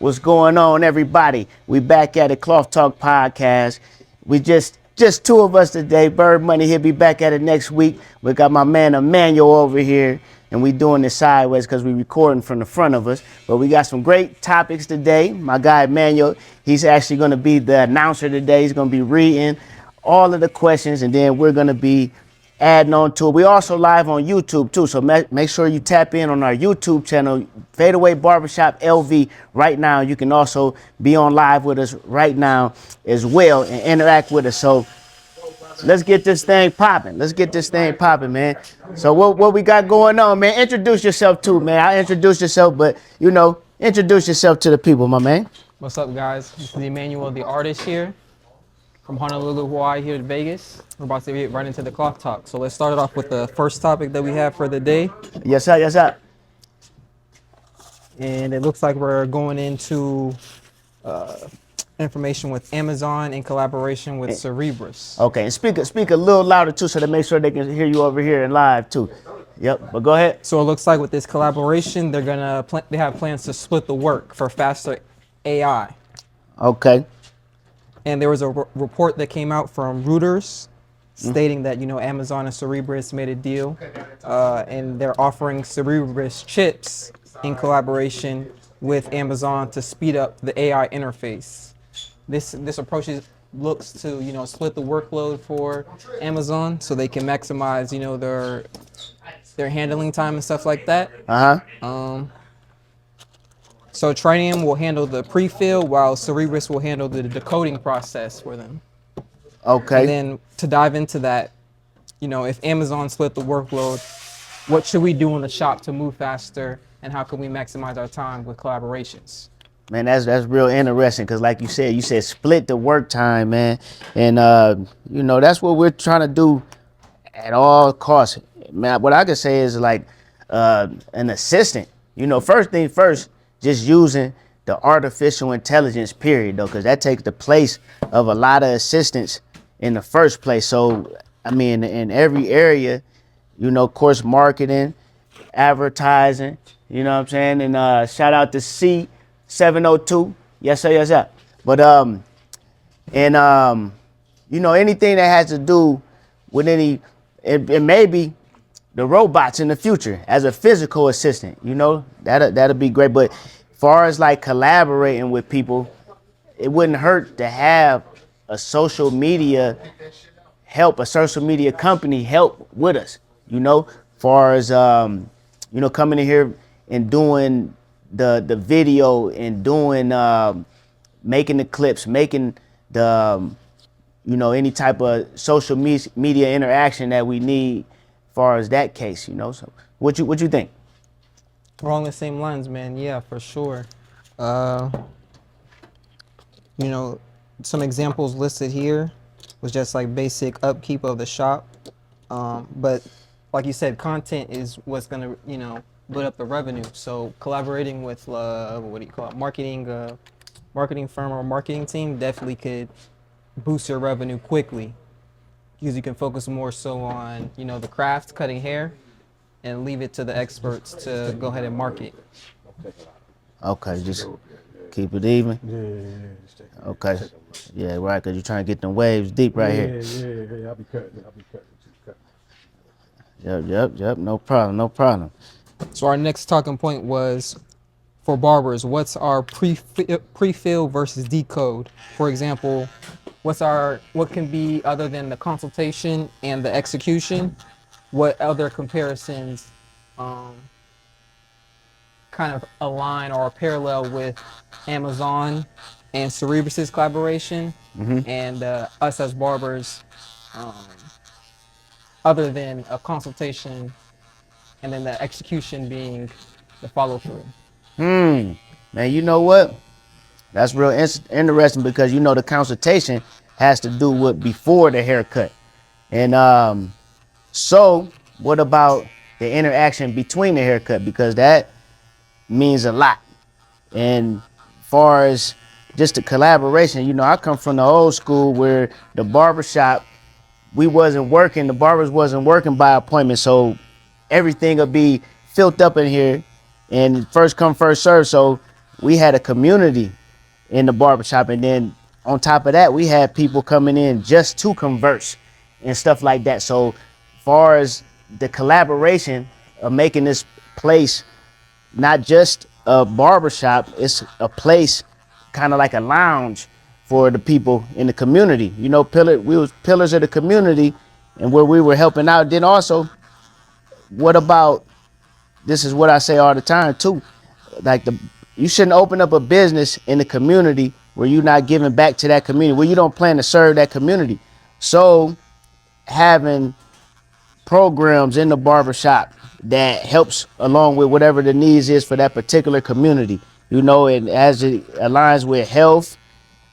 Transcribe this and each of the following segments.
What's going on, everybody? We back at the Cloth Talk Podcast. We just two of us today. Bird Money, he'll be back at it next week. We got my man Emmanuel over here, and we doing this sideways because we recording from the front of us. But we got some great topics today. My guy Emmanuel, he's actually going to be the announcer today. He's going to be reading all of the questions, and then we're going to be adding on to it. We also live on YouTube too, so make sure you tap in on our YouTube channel, Fade Away Barbershop LV, right now. You can also be on live with us right now as well and interact with us. So let's get this thing popping. Let's get this thing popping, man. So what we got going on, man? Introduce yourself too, man. I'll introduce yourself, but introduce yourself to the people, my man. What's up, guys? This is Emmanuel, the artist here from Honolulu, Hawaii, here to Vegas. We're about to get right into the cloth talk. So let's start it off with the first topic that we have for the day. Yes, sir. Yes, sir. And it looks like we're going into information with Amazon in collaboration with Cerebrus. Okay, and speak a little louder too, so to make sure they can hear you over here and live too. Yep, but go ahead. So it looks like with this collaboration, they have plans to split the work for faster AI. Okay. And there was a report that came out from Reuters stating that, Amazon and Cerebrus made a deal and they're offering Cerebrus chips in collaboration with Amazon to speed up the AI interface. This approach looks to, split the workload for Amazon so they can maximize, their handling time and stuff like that. So Trinium will handle the pre-fill while Cerebrus will handle the decoding process for them. Okay. And then to dive into that, if Amazon split the workload, what should we do in the shop to move faster, and how can we maximize our time with collaborations? Man, that's real interesting because, like you said split the work time, man, and that's what we're trying to do at all costs, man. What I could say is like an assistant. First thing first, just using the artificial intelligence, period, though, because that takes the place of a lot of assistants in the first place. So, I mean, in every area, of course, marketing, advertising, you know what I'm saying? And shout out to C702. Yes, sir, yes, sir. But, anything that has to do with it may be the robots in the future as a physical assistant, that'll be great. But far as like collaborating with people, it wouldn't hurt to have a social media company help with us, far as, coming in here and doing the video and doing, making the clips, making the, any type of social media interaction that we need. Far as that case, so what you think? We're on the same lines, man. Yeah, for sure. Some examples listed here was just like basic upkeep of the shop. But like you said, content is what's gonna, build up the revenue. So collaborating with marketing firm or marketing team definitely could boost your revenue quickly, because you can focus more so on, the craft, cutting hair, and leave it to the experts to go ahead and market. Okay, just keep it even. Yeah. Okay. Yeah, right, because you're trying to get them waves deep right here. Yeah, I'll be cutting. Yep, no problem. So our next talking point was, for barbers, what's our pre-fill versus decode? For example, what can be, other than the consultation and the execution, what other comparisons kind of align or parallel with Amazon and Cerebrus' collaboration and us as barbers, other than a consultation and then the execution being the follow-through? Man, you know what? That's real interesting because the consultation has to do with before the haircut. And so what about the interaction between the haircut? Because that means a lot. And far as just the collaboration, I come from the old school where the barbershop, the barbers wasn't working by appointment. So everything will be filled up in here and first come, first serve. So we had a community in the barbershop, and then on top of that, we had people coming in just to converse and stuff like that. So far as the collaboration of making this place not just a barbershop, it's a place kind of like a lounge for the people in the community. You know, we was pillars of the community and where we were helping out. Then also, what about, this is what I say all the time too, like you shouldn't open up a business in the community where you're not giving back to that community, where you don't plan to serve that community. So having programs in the barbershop that helps along with whatever the needs is for that particular community, you know, and as it aligns with health,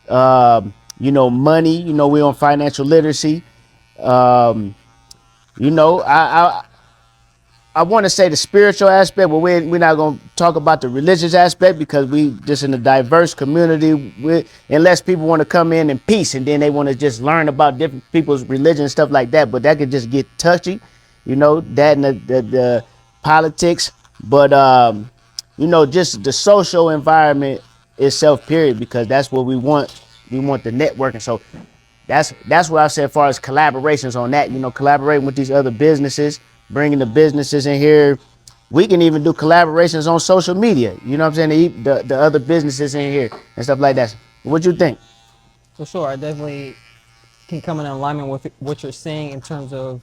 you know, money, you know, we're on financial literacy. Um, you know, I want to say the spiritual aspect, but we're not going to talk about the religious aspect because we just in a diverse community. Unless people want to come in peace and then they want to just learn about different people's religion and stuff like that. But that could just get touchy, you know, that and the politics. But, you know, just the social environment itself, period, because that's what we want. We want the networking. So that's what I said as far as collaborations on that, you know, collaborating with these other businesses, bringing the businesses in here. We can even do collaborations on social media, you know what I'm saying, the other businesses in here and stuff like that. What you think? For sure, I definitely can come in alignment with what you're saying in terms of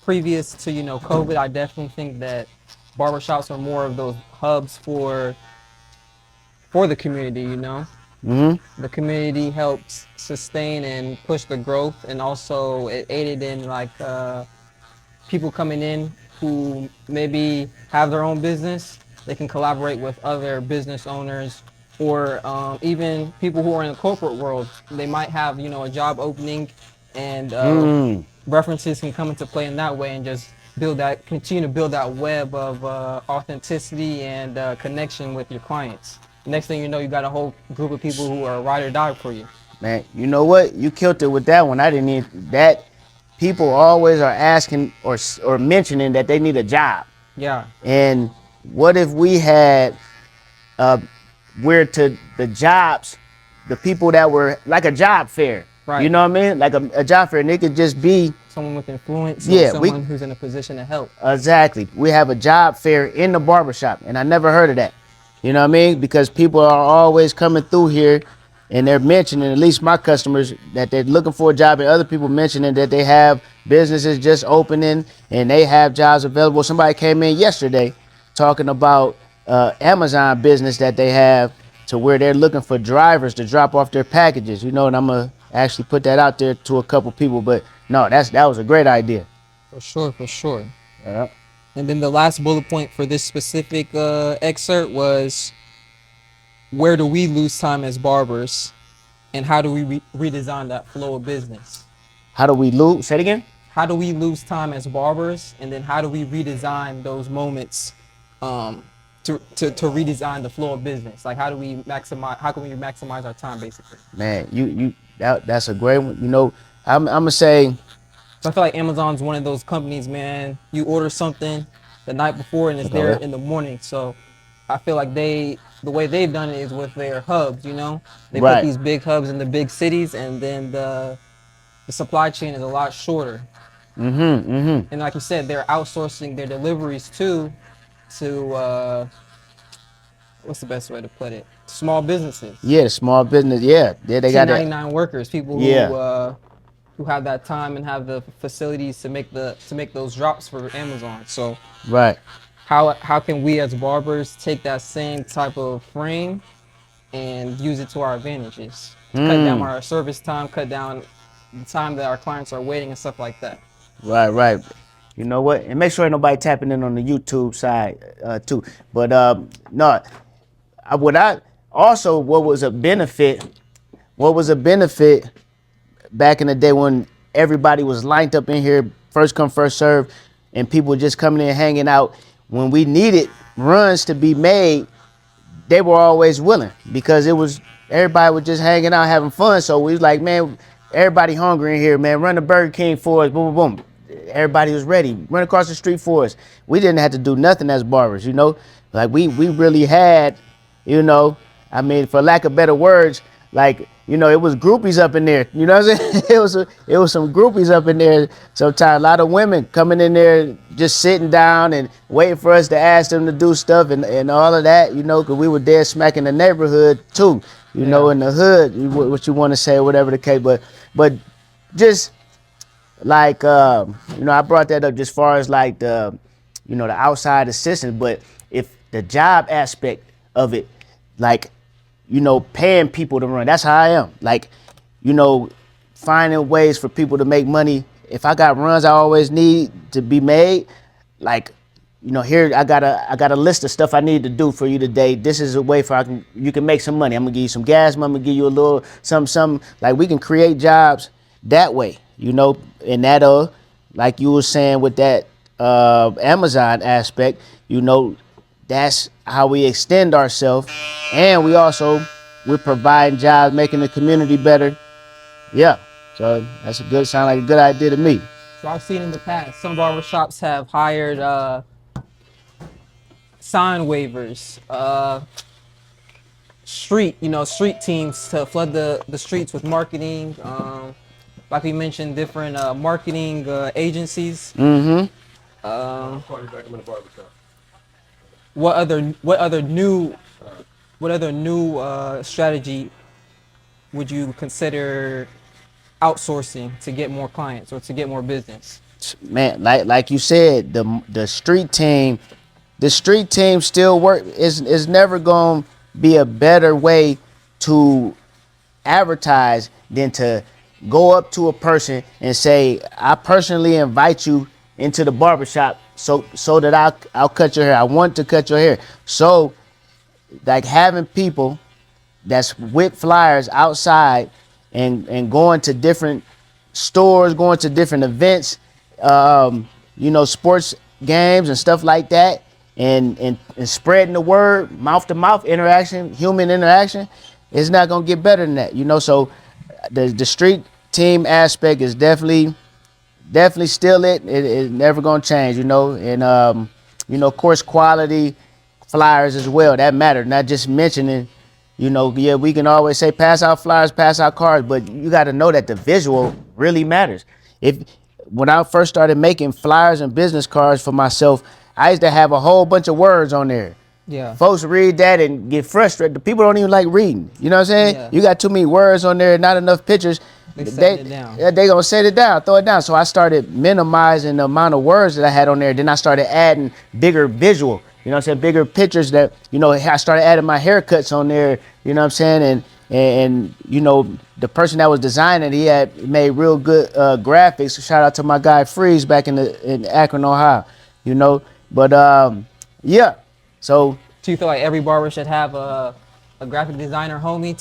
previous to, you know, COVID. I definitely think that barbershops are more of those hubs for the community, you know. The community helps sustain and push the growth, and also it aided in like people coming in who maybe have their own business. They can collaborate with other business owners, or even people who are in the corporate world. They might have, you know, a job opening, and references can come into play in that way, and just continue to build that web of authenticity and connection with your clients. Next thing you know, you got a whole group of people who are ride or die for you. Man, you know what? You killed it with that one. I didn't even that. People always are asking or mentioning that they need a job. Yeah. And what if we had where to the jobs, the people that were like a job fair. Right. You know what I mean? Like a job fair, and it could just be Someone with influence, Yeah, or someone who's in a position to help. exactly. We have a job fair in the barbershop, and I never heard of that. You know what I mean? Because people are always coming through here and they're mentioning, at least my customers, that they're looking for a job, and other people mentioning that they have businesses just opening and they have jobs available. Somebody came in yesterday talking about Amazon business that they have, to where they're looking for drivers to drop off their packages, you know, and I'm gonna actually put that out there to a couple people. But no, that was a great idea. For sure, for sure. Yeah. And then the last bullet point for this specific excerpt was, where do we lose time as barbers, and how do we redesign that flow of business? How do we lose? Say it again. How do we lose time as barbers, and then how do we redesign those moments to redesign the flow of business? Like, how can we maximize our time, basically? Man, that's a great one. You know, I'm gonna say, So I feel like Amazon's one of those companies, man. You order something the night before and it's there in the morning. So I feel like the way they've done it is with their hubs, you know? They put these big hubs in the big cities, and then the supply chain is a lot shorter. And like you said, they're outsourcing their deliveries to what's the best way to put it? Small businesses. Yeah, small business. Yeah, they got 1099 workers, people who have that time and have the facilities to make those drops for Amazon. So how can we as barbers take that same type of frame and use it to our advantages? Cut down our service time, cut down the time that our clients are waiting and stuff like that. Right. You know what? And make sure ain't nobody tapping in on the YouTube side too. But no, what was a benefit back in the day when everybody was lined up in here, first come, first serve, and people just coming in, hanging out. When we needed runs to be made, they were always willing, because everybody was just hanging out, having fun. So we was like, man, everybody hungry in here, man. Run the Burger King for us, boom, boom, boom. Everybody was ready. Run across the street for us. We didn't have to do nothing as barbers, you know. Like we really had you know, I mean, for lack of better words, like, you know, it was groupies up in there. You know what I'm saying? It was some groupies up in there. Sometimes a lot of women coming in there just sitting down and waiting for us to ask them to do stuff and all of that, you know, because we were dead smack in the neighborhood too, you know, Yeah. in the hood, what you want to say, whatever the case. But just like, you know, I brought that up just far as like the, you know, the outside assistance, but if the job aspect of it, like, you know, paying people to run, that's how I am. Like, you know, finding ways for people to make money. If I got runs I always need to be made, like, you know, here I got a list of stuff I need to do for you today. This is a way for you can make some money. I'm gonna give you some gas money. I'm gonna give you a little some like we can create jobs that way, you know, and that like you were saying with that Amazon aspect, you know, that's how we extend ourselves, and we're providing jobs, making the community better. Yeah, so that's a good sound like a good idea to me. So I've seen in the past some barbershops have hired sign waivers, street teams to flood the streets with marketing. Like we mentioned, different marketing agencies. Mm-hmm. What other new strategy would you consider outsourcing to get more clients or to get more business? Man, like you said, the street team still work is never gonna be a better way to advertise than to go up to a person and say, I personally invite you into the barbershop so that I'll cut your hair. I want to cut your hair. So like having people that's with flyers outside and going to different stores, going to different events, you know, sports games and stuff like that, and spreading the word, mouth to mouth interaction, human interaction, it's not gonna get better than that, you know. So the street team aspect is definitely still it's never gonna change, you know. And you know, of course, quality flyers as well, that matter. Not just mentioning, you know, yeah, we can always say pass out flyers, pass out cards, but you got to know that the visual really matters. If When I first started making flyers and business cards for myself, I used to have a whole bunch of words on there. Yeah. Folks read that and get frustrated. The people don't even like reading. You know what I'm saying? Yeah. You got too many words on there, not enough pictures. Set it down. They gonna set it down, throw it down. So I started minimizing the amount of words that I had on there. Then I started adding bigger visual. You know what I'm saying? Bigger pictures that, you know, I started adding my haircuts on there. You know what I'm saying? And you know, the person that was designing, he had made real good graphics. Shout out to my guy Freeze back in Akron, Ohio. You know, but yeah. So Do you feel like every barber should have a graphic designer homie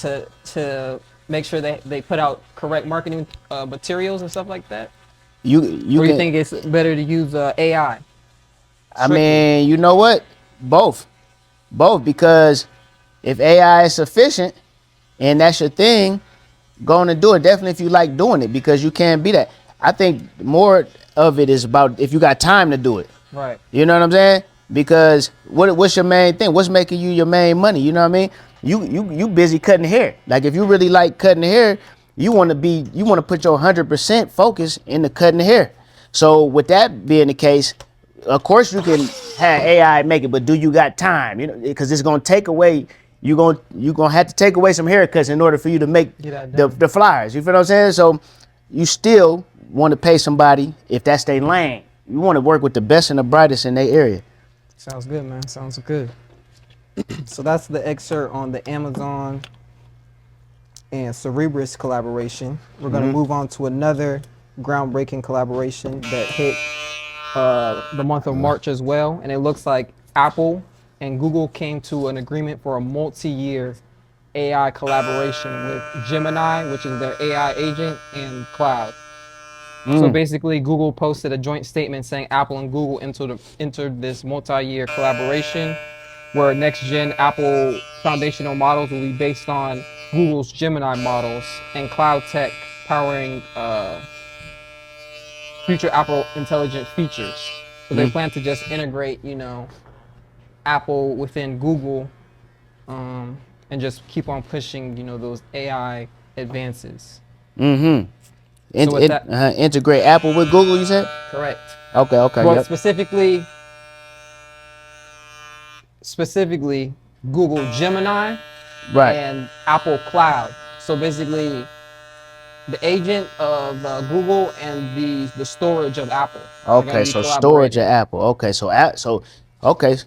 to make sure they put out correct marketing materials and stuff like that? you Or you can. think it's better to use AI? I Strictly. mean, you know what? Both, because if AI is sufficient and that's your thing, going to do it. Definitely if you like doing it, because you can't be that. I think more of it is about if you got time to do it. Right. You know what I'm saying? Because what's your main thing? What's making you your main money? You know what I mean? You busy cutting hair. Like if you really like cutting hair, you want to put your 100% focus into cutting hair. So with that being the case, of course you can have AI make it, but do you got time? You know, because it's gonna take away. You're gonna have to take away some haircuts in order for you to make the flyers. You feel what I'm saying? So you still want to pay somebody if that's their lane. You want to work with the best and the brightest in their area. Sounds good, man. Sounds good. So that's the excerpt on the Amazon and Cerebrus collaboration. We're going to move on to another groundbreaking collaboration that hit the month of March as well. And it looks like Apple and Google came to an agreement for a multi-year AI collaboration with Gemini, which is their AI agent, and Cloud. So basically, Google posted a joint statement saying Apple and Google entered this multi-year collaboration where next-gen Apple foundational models will be based on Google's Gemini models and cloud tech powering future Apple intelligent features. So they plan to just integrate, Apple within Google and just keep on pushing, those AI advances. Mm-hmm. So with that, Integrate Apple with Google, you said? correct. Okay, Well, yep. specifically Google Gemini Right. and Apple Cloud. So basically, the agent of Google and the storage of Apple are going Okay, to be so storage collaborating. at Apple. Okay,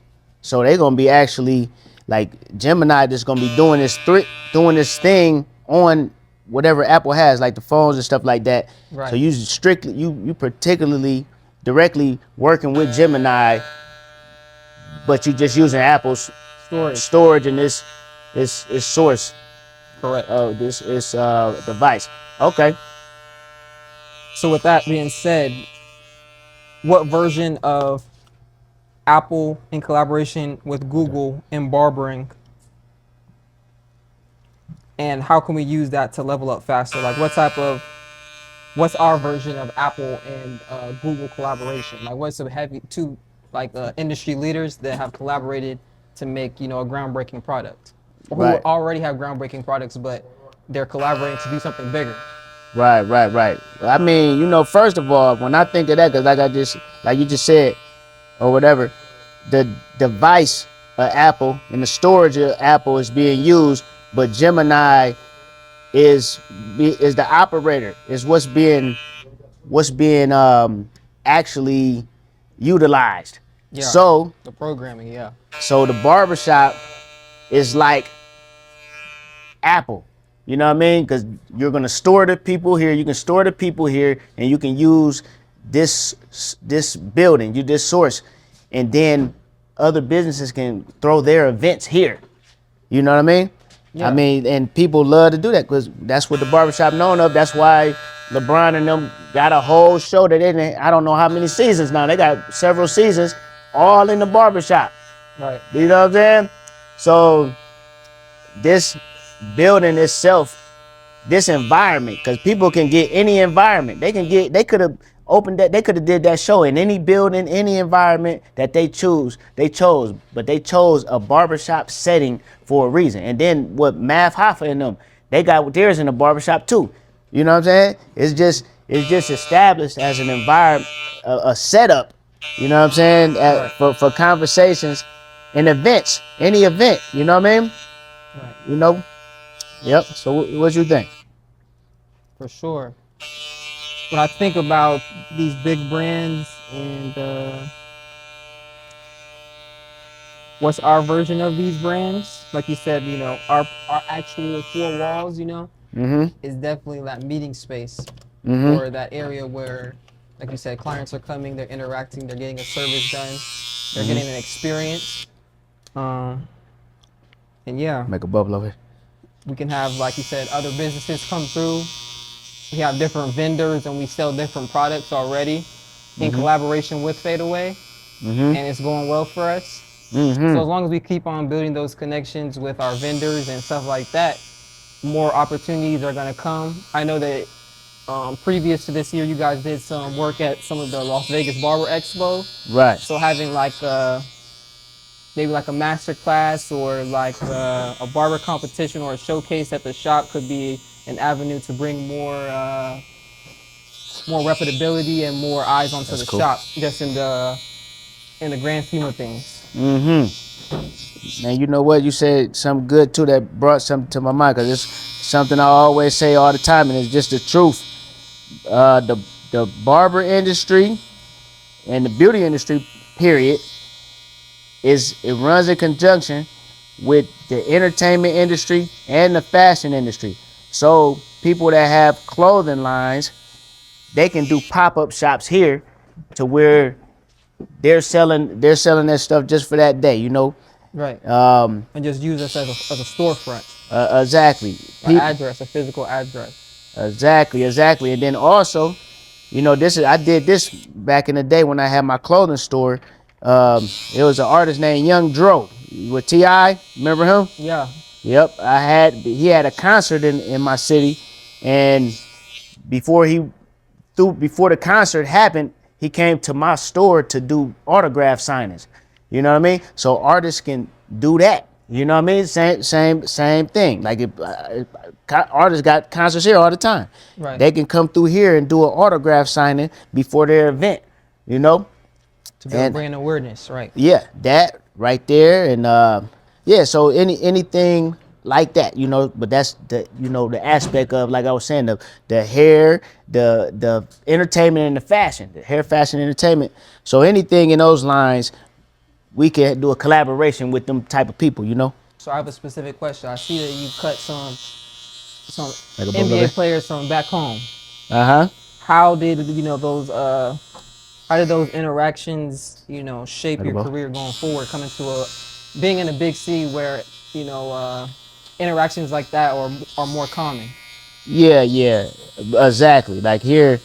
so they're gonna be actually like Gemini just gonna be doing this thing on whatever Apple has, like the phones and stuff like that. So Right. you strictly you particularly directly working with Gemini, but you just using Apple's Storage. storage in this source Correct. of this device. Okay. So with that being said, what version of Apple in collaboration with Google in barbering, and how can we use that to level up faster? Like what's our version of Apple and Google collaboration? Like what's the two industry leaders that have collaborated to make a groundbreaking product, or who Right. already have groundbreaking products, but they're collaborating to do something bigger. Right. I mean, first of all, when I think of that, because like you just said, or whatever, the device of Apple and the storage of Apple is being used, but Gemini is the operator, is what's being actually utilized. Yeah, So the programming. Yeah, so the barbershop is like Apple. You know what I mean? Because you're gonna store the people here. You can store the people here, and you can use this building, this source, and then other businesses can throw their events here. You know what I mean? Yeah. I mean, and people love to do that because that's what the barbershop known of. That's why LeBron and them got a whole show that I don't know how many seasons now. They got several seasons, all in the barbershop. right. You know what I'm saying? So this building itself, this environment, because people can get any environment. They could have opened that, they could have did that show in any building, any environment that they chose, but they chose a barbershop setting for a reason. And then what Math Hoffa and them, they got theirs in the barbershop too. You know what I'm saying? It's just established as an environment, a setup, you know what I'm saying, Right. for conversations and events, any event, you know what I mean? Right. You know? Yep. So what you think? For sure. When I think about these big brands and what's our version of these brands, like you said, our actual four walls, Mm-hmm. is definitely that meeting space, Mm-hmm. or that area where, like you said, clients are coming, they're interacting, they're getting a service done, they're getting an experience. And yeah, Make a bubble over here. we can have, like you said, other businesses come through. We have different vendors and we sell different products already in collaboration with Fade Away, and it's going well for us. So as long as we keep on building those connections with our vendors and stuff like that, more opportunities are going to come. I know that previous to this year, you guys did some work at some of the Las Vegas Barber Expo. Right. So having maybe like a master class or like a barber competition or a showcase at the shop could be an avenue to bring more reputability and more eyes onto That's the cool. shop, just in the grand scheme of things. And you know what? You said something good too that brought something to my mind, because it's something I always say all the time, and it's just the truth. The barber industry and the beauty industry, period, it runs in conjunction with the entertainment industry and the fashion industry. So people that have clothing lines, they can do pop-up shops here to where they're selling that stuff just for that day, Right. Um, And just use us as a storefront, exactly. a physical address. Exactly. And then also, I did this back in the day when I had my clothing store. It was an artist named Young Dro with T.I. Remember him? Yeah. Yep. He had a concert in my city, and before the concert happened, he came to my store to do autograph signings. You know what I mean? So artists can do that. You know what I mean? Same thing. Like artists got concerts here all the time. Right. They can come through here and do an autograph signing before their event. You know, To build and brand awareness, right? yeah, that right there, and yeah. So anything like that, you know. But that's the the aspect of, like I was saying, the hair, the entertainment and the fashion, the hair, fashion, entertainment. So anything in those lines, we can do a collaboration with them type of people, you know. So I have a specific question. I see that you cut some Like a NBA bungalow. players from back home. Uh huh. How did those how did those interactions shape Like a your bow. career going forward? Coming to being in a big city where interactions like that are more common. Yeah, yeah, exactly. Like here,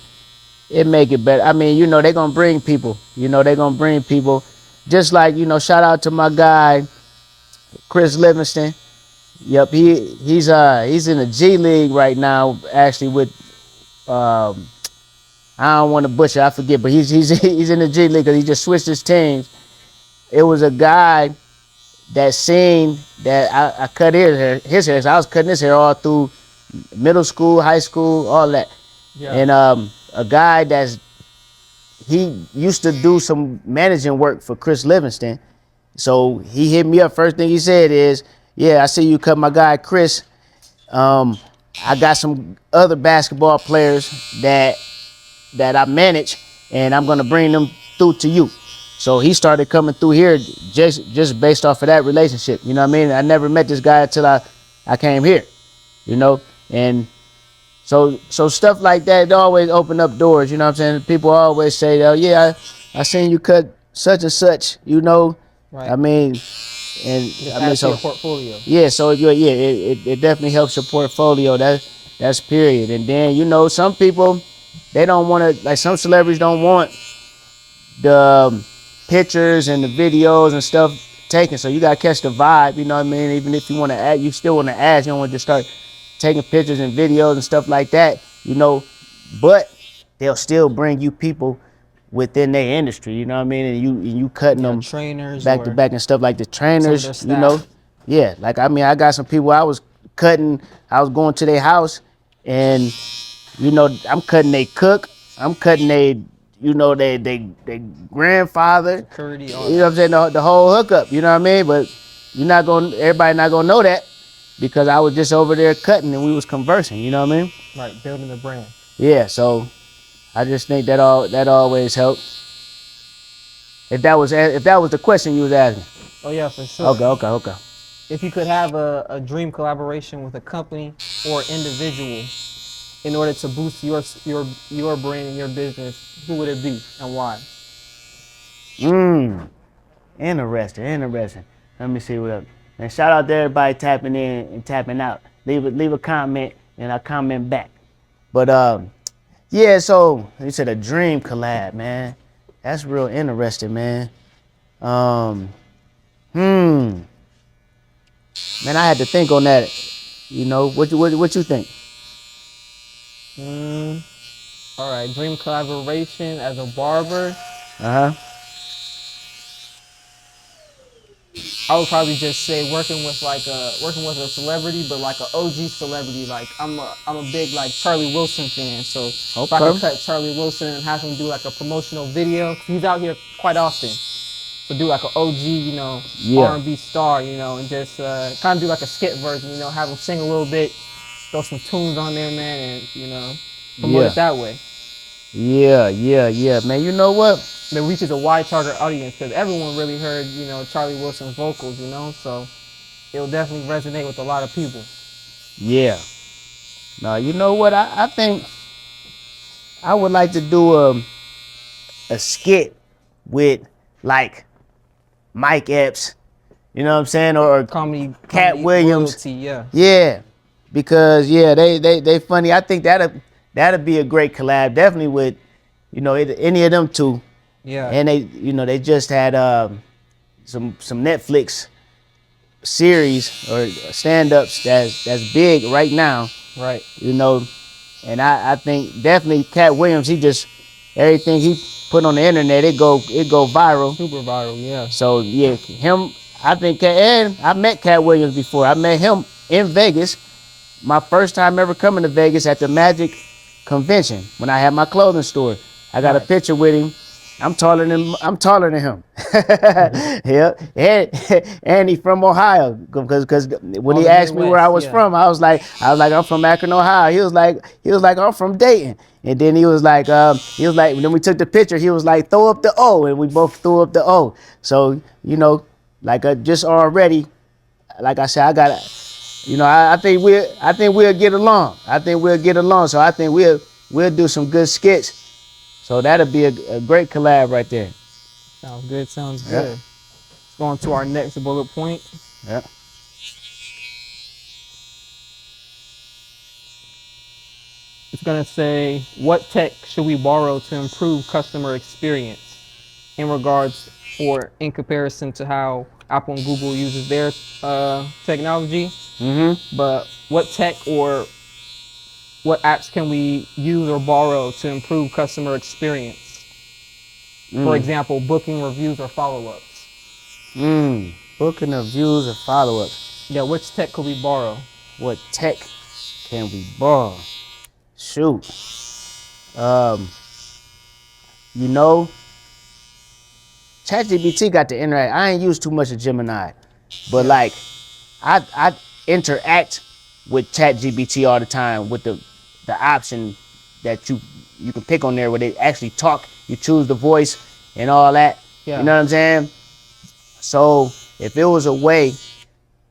it make it better. I mean, they gonna bring people. They gonna bring people. Just like shout out to my guy Chris Livingston. Yep, he's in the G League right now, actually with um, I don't want to butcher, I forget, but he's in the G League because he just switched his teams. It was a guy that seen that I cut his hair. So I was cutting his hair all through middle school, high school, all that. Yeah. And a guy he used to do some managing work for Chris Livingston. So he hit me up. First thing he said is, "Yeah, I see you cut my guy Chris. Um, I got some other basketball players that I manage, and I'm gonna bring them through to you." So he started coming through here just based off of that relationship. You know what I mean? I never met this guy until I came here. You know, and so stuff like that, it always open up doors. You know what I'm saying? People always say, "Oh yeah, I seen you cut such and such." You know, Right. I mean, and Just I mean add to your so. portfolio. Yeah, so it definitely helps your portfolio. That's period. And then some people, they don't want to, like, some celebrities don't want the pictures and the videos and stuff taken. So you gotta catch the vibe. You know what I mean? Even if you want to add, you still want to add. You don't want to just start taking pictures and videos and stuff like that. But they'll still bring you people within their industry. You know what I mean? And you cutting Yeah, them trainers back to or back and stuff, like the some of their trainers. staff. Yeah, like I mean, I got some people I was cutting. I was going to their house, and I'm cutting they cook. I'm cutting they grandfather. Security, You all know what that. I'm saying? The whole hookup. You know what I mean? But everybody not gonna know that because I was just over there cutting and we was conversing. You know what I mean? Right, building the brand. Yeah. So I just think that always helped. If that was the question you was asking. Oh yeah, for sure. Okay. If you could have a dream collaboration with a company or individual in order to boost your brand and your business, who would it be and why? Interesting. Let me see what up. And shout out to everybody tapping in and tapping out. Leave a comment and I'll comment back. But yeah, so you said a dream collab, man. That's real interesting, man. Um, hmm. Man, I had to think on that. What you think? All right, dream collaboration as a barber. Uh huh. I would probably just say working with a celebrity, but like an OG celebrity. Like I'm a big like Charlie Wilson fan, so if I could Okay. cut Charlie Wilson and have him do like a promotional video, 'cause he's out here quite often. So do like an OG, Yeah. R&B star, and just kind of do like a skit version, have him sing a little bit, throw some tunes on there, man, and promote Yeah. it that way. Yeah. Man, you know what? That reaches a wide target audience because everyone really heard, Charlie Wilson's vocals, so it'll definitely resonate with a lot of people. Yeah. Now, you know what? I think I would like to do a skit with, like, Mike Epps, you know what I'm saying, or Cat Comedy Williams. royalty, yeah. Yeah, because they funny. I think that'd be a great collab, definitely with any of them two. Yeah. And they just had some Netflix series or stand-ups that's big right now. Right. And I think definitely Cat Williams, he just, everything he put on the internet, it go viral. Super viral, yeah. So yeah, him, I think, and I met Cat Williams before. I met him in Vegas. My first time ever coming to Vegas at the Magic Convention when I had my clothing store. I got a Nice. picture with him. I'm taller than him. Yeah, and he from Ohio. Because when All he the asked me where I Midwest, was yeah. from, I was like I'm from Akron, Ohio. He was like I'm from Dayton. And then then we took the picture. He was like throw up the O, and we both threw up the O. So just already, like I said, I think we'll get along. So I think we'll do some good skits. So that'll be a great collab right there. Sounds good. Sounds Yeah. good. Let's go on to our next bullet point. Yeah. It's gonna say, what tech should we borrow to improve customer experience in regards or in comparison to how Apple and Google uses their technology? Mm-hmm. But what tech or what apps can we use or borrow to improve customer experience? For example, booking reviews or follow-ups. Booking of views or follow-ups. Yeah, which tech could we borrow? What tech can we borrow? Shoot. Um, you know, ChatGPT got to interact. I ain't used too much of Gemini, but Yeah. like I interact with ChatGPT all the time with the option that you can pick on there where they actually talk. You choose the voice and all that. Yeah. You know what I'm saying? So if it was a way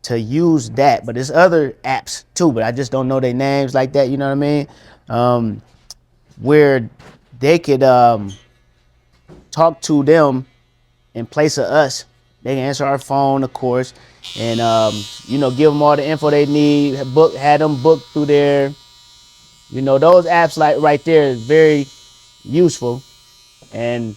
to use that, but there's other apps too, but I just don't know their names like that. You know what I mean? Where they could talk to them in place of us. They can answer our phone, of course, and give them all the info they need. Had them booked through there. Those apps like right there is very useful, and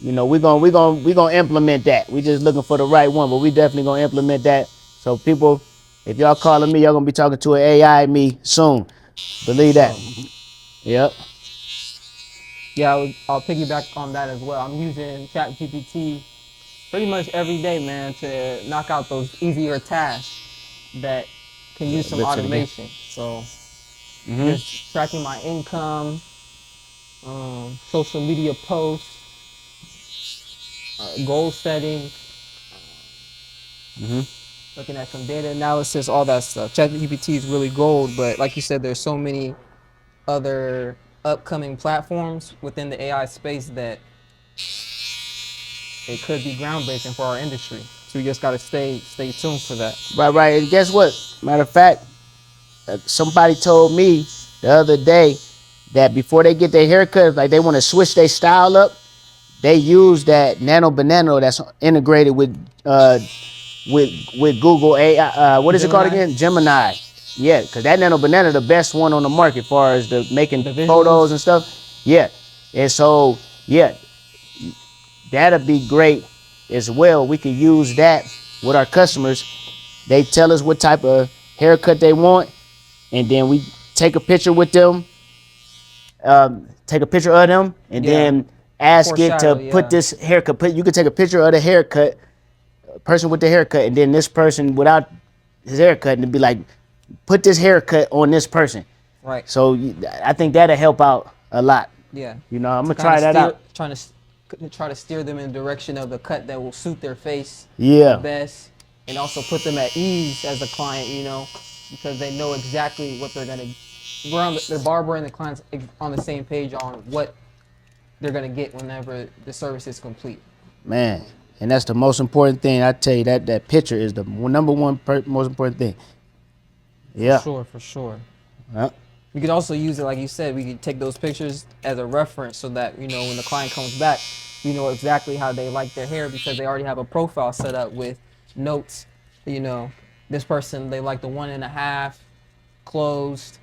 we're gonna implement that. We just looking for the right one, but we definitely gonna implement that. So people, if y'all calling me, y'all gonna be talking to an AI me soon. Believe that. Yep. Yeah, I'll piggyback on that as well. I'm using ChatGPT pretty much every day, man, to knock out those easier tasks that can use some Rips it again. automation. So just tracking my income, social media posts, goal setting, looking at some data analysis, all that stuff. ChatGPT is really gold, but like you said, there's so many other upcoming platforms within the AI space that it could be groundbreaking for our industry. So we just gotta stay tuned for that. Right. And guess what? Matter of fact, somebody told me the other day that before they get their haircut, like they want to switch their style up, they use that Nano Banana that's integrated with Google AI. What is it called Gemini? again? Gemini. Yeah, because that Nano Banana the best one on the market as far as the making The visuals? photos and stuff. Yeah, and so yeah, that'll be great as well. We can use that with our customers. They tell us what type of haircut they want, and then we take a picture with them, and then ask it to Foreshadow, put this haircut. You can take a picture of the haircut, person with the haircut, and then this person without his haircut, and it'd be like, put this haircut on this person. Right. So I think that'll help out a lot. Yeah. I'm gonna try that out. Try to steer them in the direction of the cut that will suit their face Yeah. the best, and also put them at ease as a client, because they know exactly what they're gonna. The barber and the clients on the same page on what they're gonna get whenever the service is complete. Man, and that's the most important thing. I tell you that picture is the number one most important thing. Yeah. For sure. Yeah. We could also use it, like you said, we could take those pictures as a reference so that, when the client comes back, we know exactly how they like their hair because they already have a profile set up with notes. This person, they like the 1.5, closed,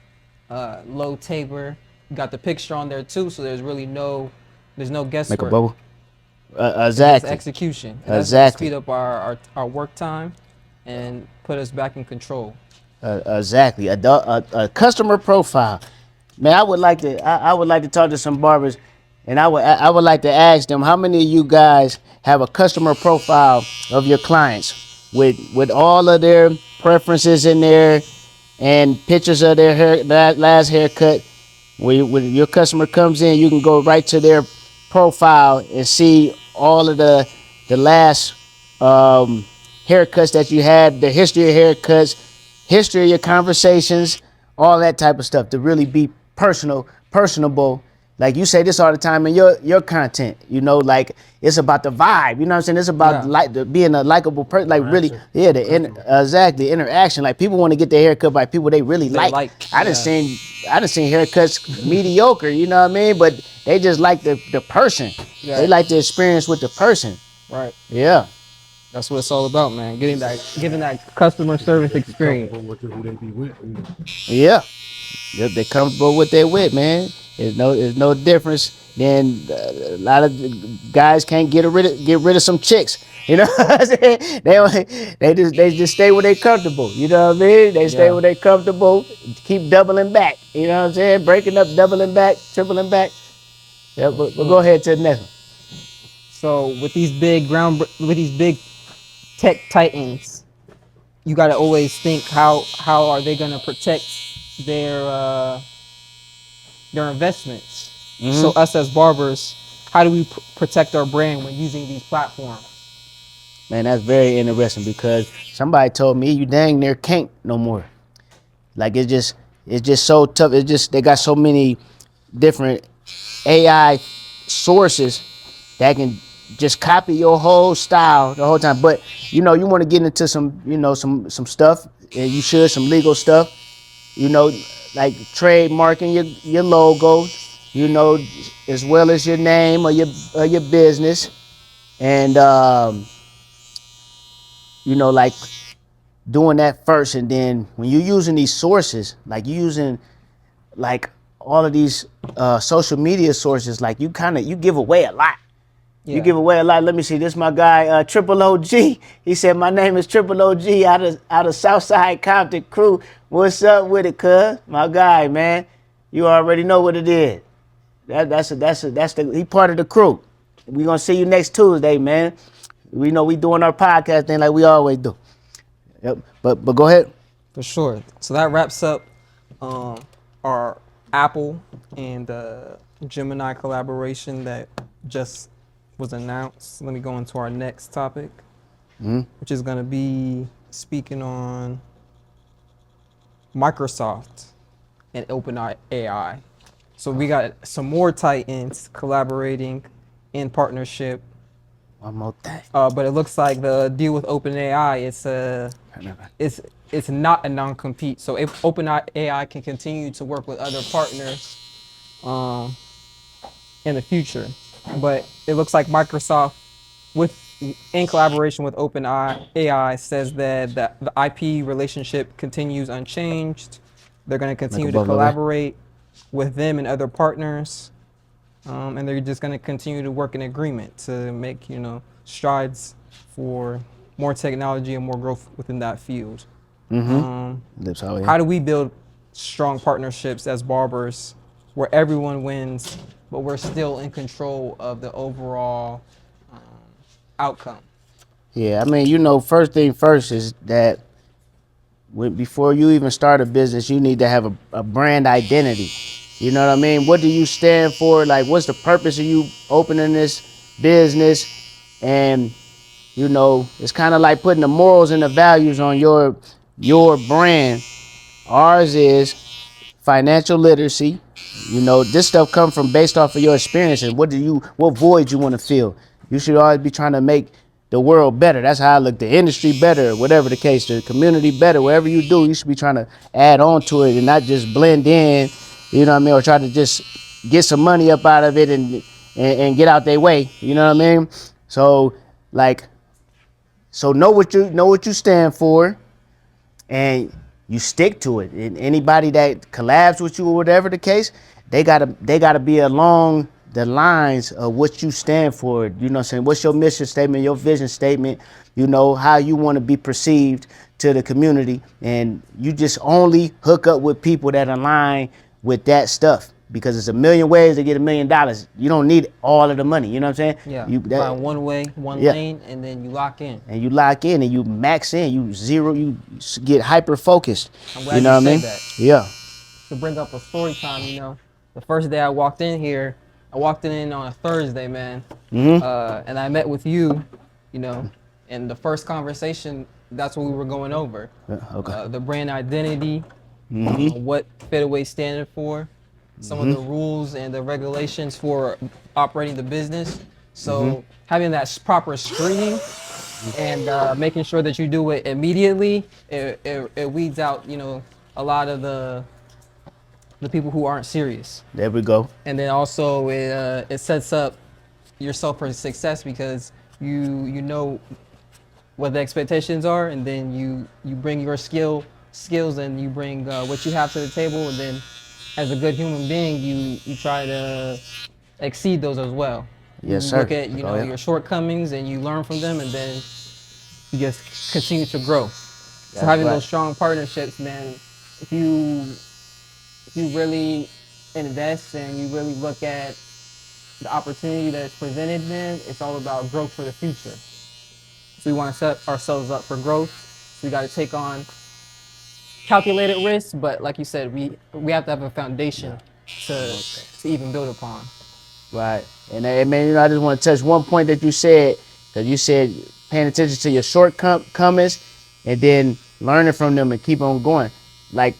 low taper. Got the picture on there too, so there's no guesswork. Make a bubble. It's Exactly. execution. And that's Exactly. gonna speed up our work time and put us back in control. Exactly. A customer profile. Man, I would like to talk to some barbers And I would like to ask them, how many of you guys have a customer profile of your clients with all of their preferences in there and pictures of their hair, that last haircut. When your customer comes in, you can go right to their profile and see all of the last haircuts that you had, the history of haircuts, history of your conversations, all that type of stuff to really be personable. Like you say this all the time in your content, like it's about the vibe, you know what I'm saying? It's about Yeah. being a likable person, like really, yeah, exactly, interaction. Like people want to get their hair cut by people they really They like. like, I done yeah. seen haircuts mediocre, you know what I mean? But they just like the person. Yeah. They like the experience with the person. Right. Yeah. That's what it's all about, man. Giving that customer service experience. Who they be with, Yeah. Yep, they comfortable with their wit, man. There's no difference than a lot of guys can't get rid of some chicks. You know what I'm saying? They just stay where they comfortable. You know what I mean? They stay Yeah. where they comfortable. Keep doubling back. You know what I'm saying? Breaking up, doubling back, tripling back. Yeah, but go ahead to the next one. So with these big tech titans, you got to always think how are they gonna protect their investments. So us as barbers, how do we protect our brand when using these platforms? Man, that's very interesting because somebody told me you dang near can't no more. Like it's just so tough. It's just they got so many different AI sources that can just copy your whole style the whole time. But you want to get into some stuff, and you should, some legal stuff. Like trademarking your logos. As well as your name or your business, and like doing that first, and then when you're using these sources, like you using like all of these social media sources, like you give away a lot. Yeah. You give away a lot. Let me see. This my guy, Triple OG. He said, "My name is Triple OG out of Southside Compton crew. What's up with it, cuz? My guy, man. You already know what it is. That's he part of the crew. We gonna see you next Tuesday, man. We know we doing our podcast thing like we always do. Yep. But go ahead. For sure. So that wraps up our Apple and Gemini collaboration that just was announced. Let me go into our next topic, which is going to be speaking on Microsoft and OpenAI. So we got some more titans collaborating in partnership. One more thing. But it looks like the deal with OpenAI, it's not a non-compete. So if OpenAI can continue to work with other partners in the future, but it looks like Microsoft, in collaboration with OpenAI, says that the IP relationship continues unchanged. They're going to continue to collaborate with them and other partners. And they're just going to continue to work in agreement to make, strides for more technology and more growth within that field. How do we build strong partnerships as barbers where everyone wins, but we're still in control of the overall outcome? Yeah, I mean, first thing first is that before you even start a business, you need to have a brand identity. You know what I mean? What do you stand for? Like, what's the purpose of you opening this business? And, it's kind of like putting the morals and the values on your brand. Ours is financial literacy. This stuff comes from based off of your experiences. What void you want to fill? You should always be trying to make the world better. That's how I look. The industry better, whatever the case, the community better. Whatever you do, you should be trying to add on to it and not just blend in. You know what I mean? Or try to just get some money up out of it and get out their way. You know what I mean? So know what you stand for, and you stick to it. And anybody that collabs with you or whatever the case, they gotta be along the lines of what you stand for. You know what I'm saying? What's your mission statement, your vision statement, how you want to be perceived to the community. And you just only hook up with people that align with that stuff. because it's a million ways to get $1 million. You don't need all of the money. You know what I'm saying? Yeah. You Find one way, one Yeah. lane, and then you lock in. and you lock in and you max in. You get hyper focused. I'm glad You know what I said mean? that. Yeah. To bring up a story time, you know, the first day I walked in here, I walked in on a Thursday, man, and I met with you, you know, and the first conversation, that's what we were going over. Okay. The brand identity, what Fade Away standing for, some of the rules and the regulations for operating the business. So having that proper screening and making sure that you do it immediately, it weeds out, you know, a lot of the people who aren't serious. There we go. And then also it sets up yourself for success because you know what the expectations are, and then you bring your skills and you bring what you have to the table, and then as a good human being you try to exceed those as well. Yes, You sir. look at Yeah. your shortcomings and you learn from them, and then you just continue to grow. So That's having right. those strong partnerships, man, if you really invest and you really look at the opportunity that's presented, man, it's all about growth for the future. So we want to set ourselves up for growth. So we got to take on calculated risks, but like you said, we have to have a foundation to even build upon. Right. And man, you know, I just want to touch one point that you said, because you said paying attention to your shortcomings and then learning from them and keep on going. Like,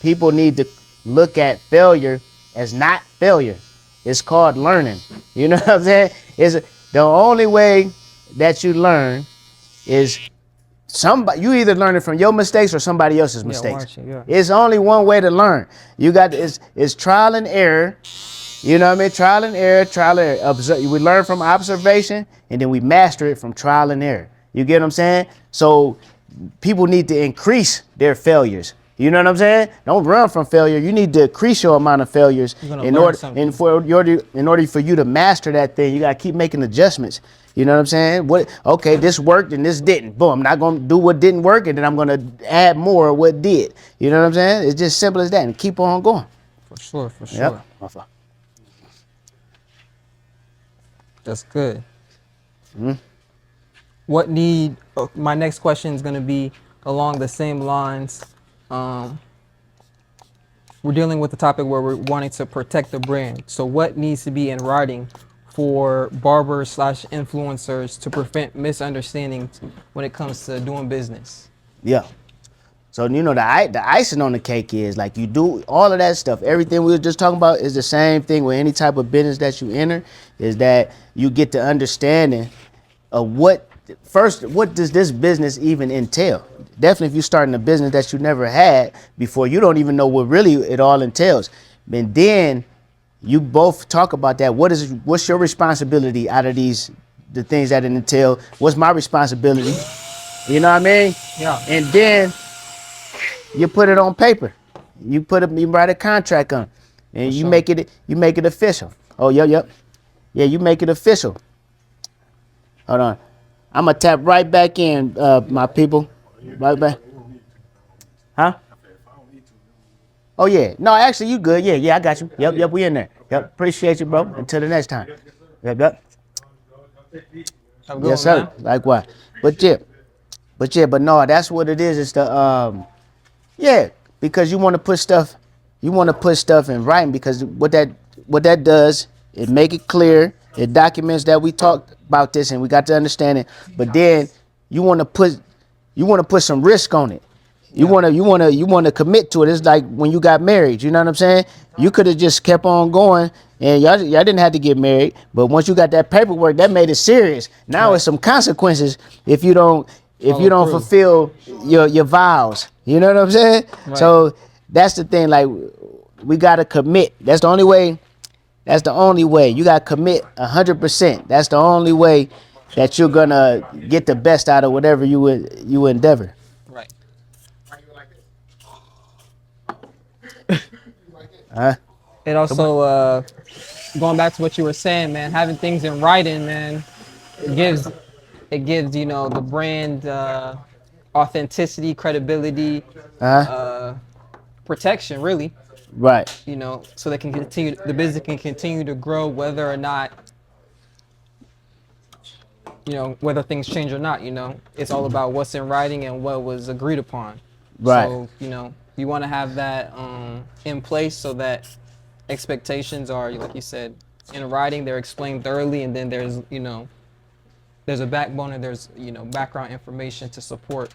people need to look at failure as not failure. It's called learning. You know what I'm saying? It's the only way that you learn is you either learn it from your mistakes or somebody else's mistakes. watch it, yeah. It's only one way to learn. You got it's trial and error. You know what I mean? Trial and error, trial and error. We learn from observation, and then we master it from trial and error. You get what I'm saying? So people need to increase their failures. You know what I'm saying? Don't run from failure. You need to increase your amount of failures in order for you to master that thing. You gotta keep making adjustments. You know what I'm saying? Okay, this worked and this didn't. Boom, I'm not gonna do what didn't work, and then I'm gonna add more of what did. You know what I'm saying? It's just simple as that, and keep on going. For sure, for sure. Yep. That's good. My next question is going to be along the same lines. We're dealing with the topic where we're wanting to protect the brand. So what needs to be in writing for barbers/influencers to prevent misunderstandings when it comes to doing business? Yeah. So, you know, the icing on the cake is, like, you do all of that stuff. Everything we were just talking about is the same thing with any type of business that you enter, is that you get the understanding of what does this business even entail. Definitely if you're starting a business that you never had before, you don't even know what really it all entails. And then you both talk about that. What's your responsibility out of the things that it entail? What's my responsibility? You know what I mean? Yeah. And then you put it on paper. You write a contract on, and you make it official. Oh, yep. Yeah, you make it official. Hold on. I'm gonna tap right back in, my people. Right back. Huh? Oh yeah. No, actually you good. Yeah, I got you. Yep, we in there. Yep. Appreciate you, bro. Until the next time. Yep. Have a good Yes, one, sir. man. Likewise. But no, that's what it is. It's the because you want to put stuff in writing, because what that does, it make it clear, it documents that we talked about this and we got to understand it. But then you want to put some risk on it. You want to commit to it. It's like when you got married. You know what I'm saying? You could have just kept on going, and y'all didn't have to get married. But once you got that paperwork, that made it serious. Now it's some consequences if you don't fulfill your vows. You know what I'm saying? Right. So that's the thing. Like, we gotta commit. That's the only way. You gotta commit 100%. That's the only way that you're gonna get the best out of whatever you endeavor. Right. It also, going back to what you were saying, man, having things in writing, man, it gives the brand authenticity, credibility, protection, really. Right. You know, so they can continue, the business can continue to grow, whether or not, you know, whether things change or not. You know, it's all about what's in writing and what was agreed upon. Right. So, you know, you want to have that in place so that expectations are, like you said, in writing. They're explained thoroughly, and then there's, you know, there's a backbone and there's, you know, background information to support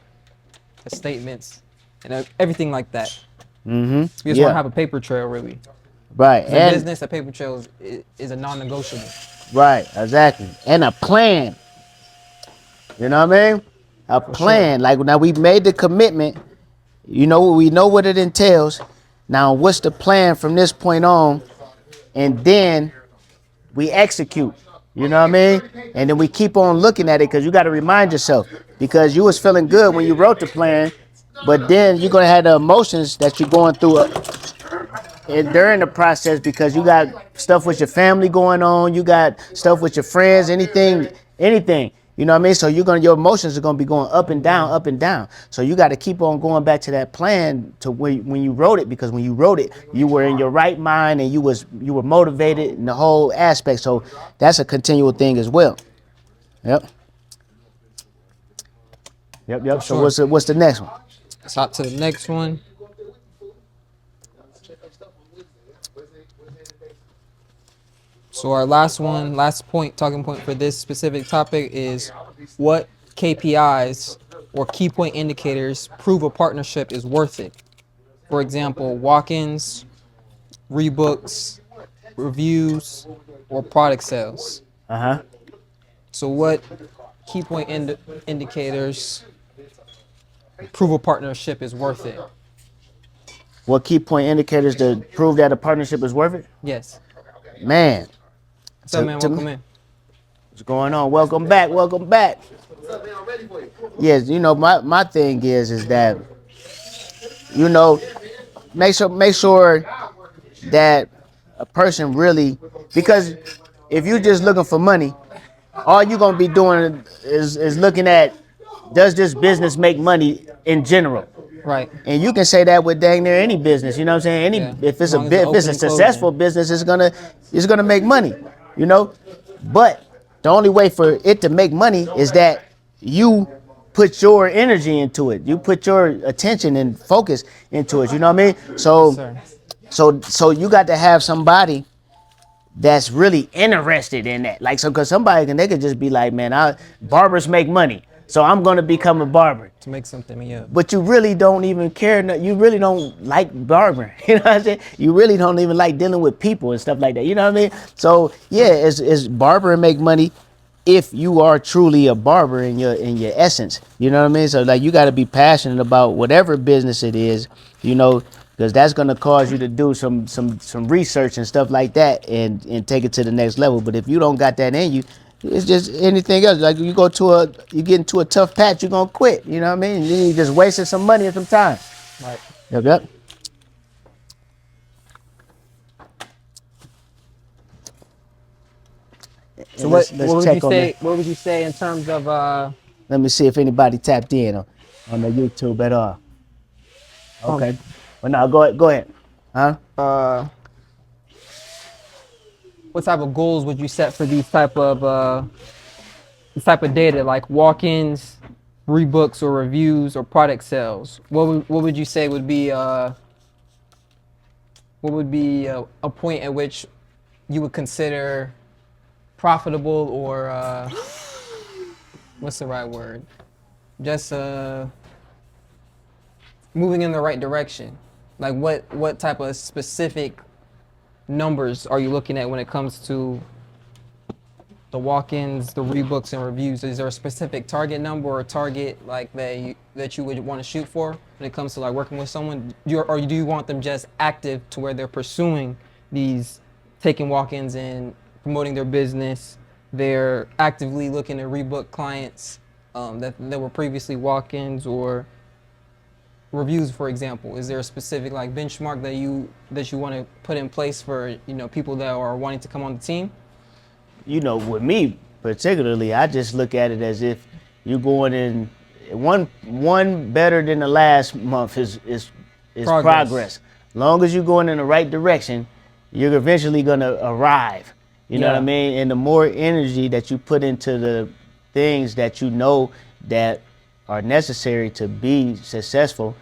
the statements and everything like that. Mm-hmm. You just want to have a paper trail, really. Right. In business, a paper trail is a non-negotiable. Right. Exactly. And a plan. You know what I mean? A For plan. sure. Like now we made the commitment. You know, we know what it entails. Now, what's the plan from this point on? And then we execute. You know what I mean? And then we keep on looking at it because you got to remind yourself because you was feeling good when you wrote the plan, but then you're gonna have the emotions that you're going through and during the process because you got stuff with your family going on, you got stuff with your friends, anything. You know what I mean? So your emotions are gonna be going up and down, up and down. So you got to keep on going back to that plan to when you wrote it, because when you wrote it, you were in your right mind and you were motivated in the whole aspect. So that's a continual thing as well. Yep. For So sure. what's the next one? Let's hop to the next one. So our last one, last point, talking point for this specific topic is what KPIs or key point indicators prove a partnership is worth it. For example, walk-ins, rebooks, reviews, or product sales. Uh-huh. So what key point indicators prove a partnership is worth it? What key point indicators to prove that a partnership is worth it? Yes. Man, What's up, man? Welcome in. what's going on? Welcome back. Welcome back. Yes, you know, my thing is that, you know, make sure that a person really, because if you're just looking for money, all you're gonna be doing is looking at, does this business make money in general? Right. And you can say that with dang near any business, you know what I'm saying? Yeah. If it's As long as it's if it's a open and successful closing. business, it's gonna make money, you know. But the only way for it to make money is that you put your energy into it. You put your attention and focus into it. You know what I mean? Yes, sir. So you got to have somebody that's really interested in that. Like, so, because they could just be like, man, barbers make money, so I'm gonna become a barber. To make something, yeah. But you really don't even care. You really don't like barbering. You know what I'm saying? You really don't even like dealing with people and stuff like that. You know what I mean? So yeah, is barbering make money if you are truly a barber in your essence. You know what I mean? So like you got to be passionate about whatever business it is. You know, because that's gonna cause you to do some research and stuff like that and take it to the next level. But if you don't got that in you, it's just anything else. Like you get into a tough patch, you're gonna quit. You know what I mean? Then you just wasted some money and some time. Right. Yep. So Let's what would you check on say? that. What would you say in terms of Let me see if anybody tapped in on the YouTube at all. Okay. Well, no, go ahead. Huh? what type of goals would you set for this type of data, like walk-ins, rebooks, or reviews, or product sales? What would you say would be a point at which you would consider profitable, or what's the right word? Just moving in the right direction. Like what type of specific numbers are you looking at when it comes to the walk-ins, the rebooks, and reviews? Is there a specific target number or a target like that you would want to shoot for when it comes to like working with someone? Or do you want them just active to where they're pursuing these, taking walk-ins and promoting their business? They're actively looking to rebook clients that were previously walk-ins or reviews, for example. Is there a specific like benchmark that you want to put in place for, you know, people that are wanting to come on the team? You know, with me particularly, I just look at it as if you're going in one better than the last month is progress. Long as you're going in the right direction, you're eventually gonna arrive. You know what I Yeah. mean? And the more energy that you put into the things that you know that are necessary to be successful,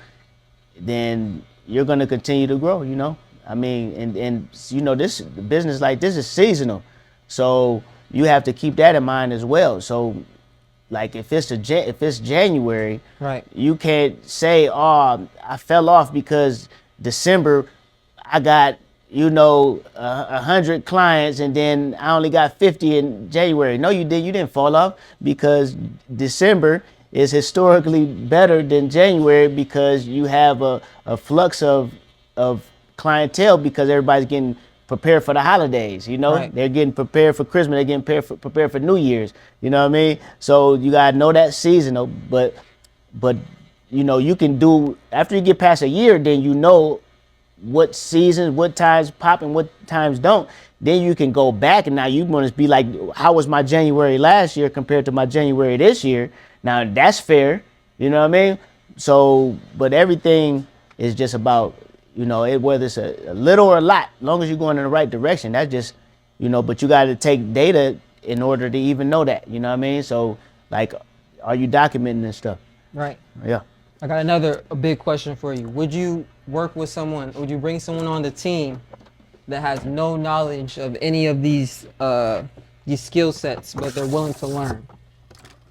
then you're gonna continue to grow. You know, I mean, and you know, this business like this is seasonal, so you have to keep that in mind as well. So, like if it's January, Right. you can't say, "Oh, I fell off because December I got, you know, 100 clients and then I only got 50 in January." No, you did. You didn't fall off because December is historically better than January because you have a flux of clientele because everybody's getting prepared for the holidays. You know, Right. they're getting prepared for Christmas. They're getting prepared for New Year's. You know what I mean? So you gotta know that seasonal, but you know you can do after you get past a year, then you know what seasons, what times pop and what times don't. Then you can go back and now you want to be like, how was my January last year compared to my January this year? Now that's fair, you know what I mean? So, but everything is just about, you know, whether it's a little or a lot, as long as you're going in the right direction. That's just, you know, but you got to take data in order to even know that, you know what I mean? So, like, are you documenting this stuff? Right. Yeah. I got a big question for you. Would you work with someone, would you bring someone on the team that has no knowledge of any of these skill sets, but they're willing to learn?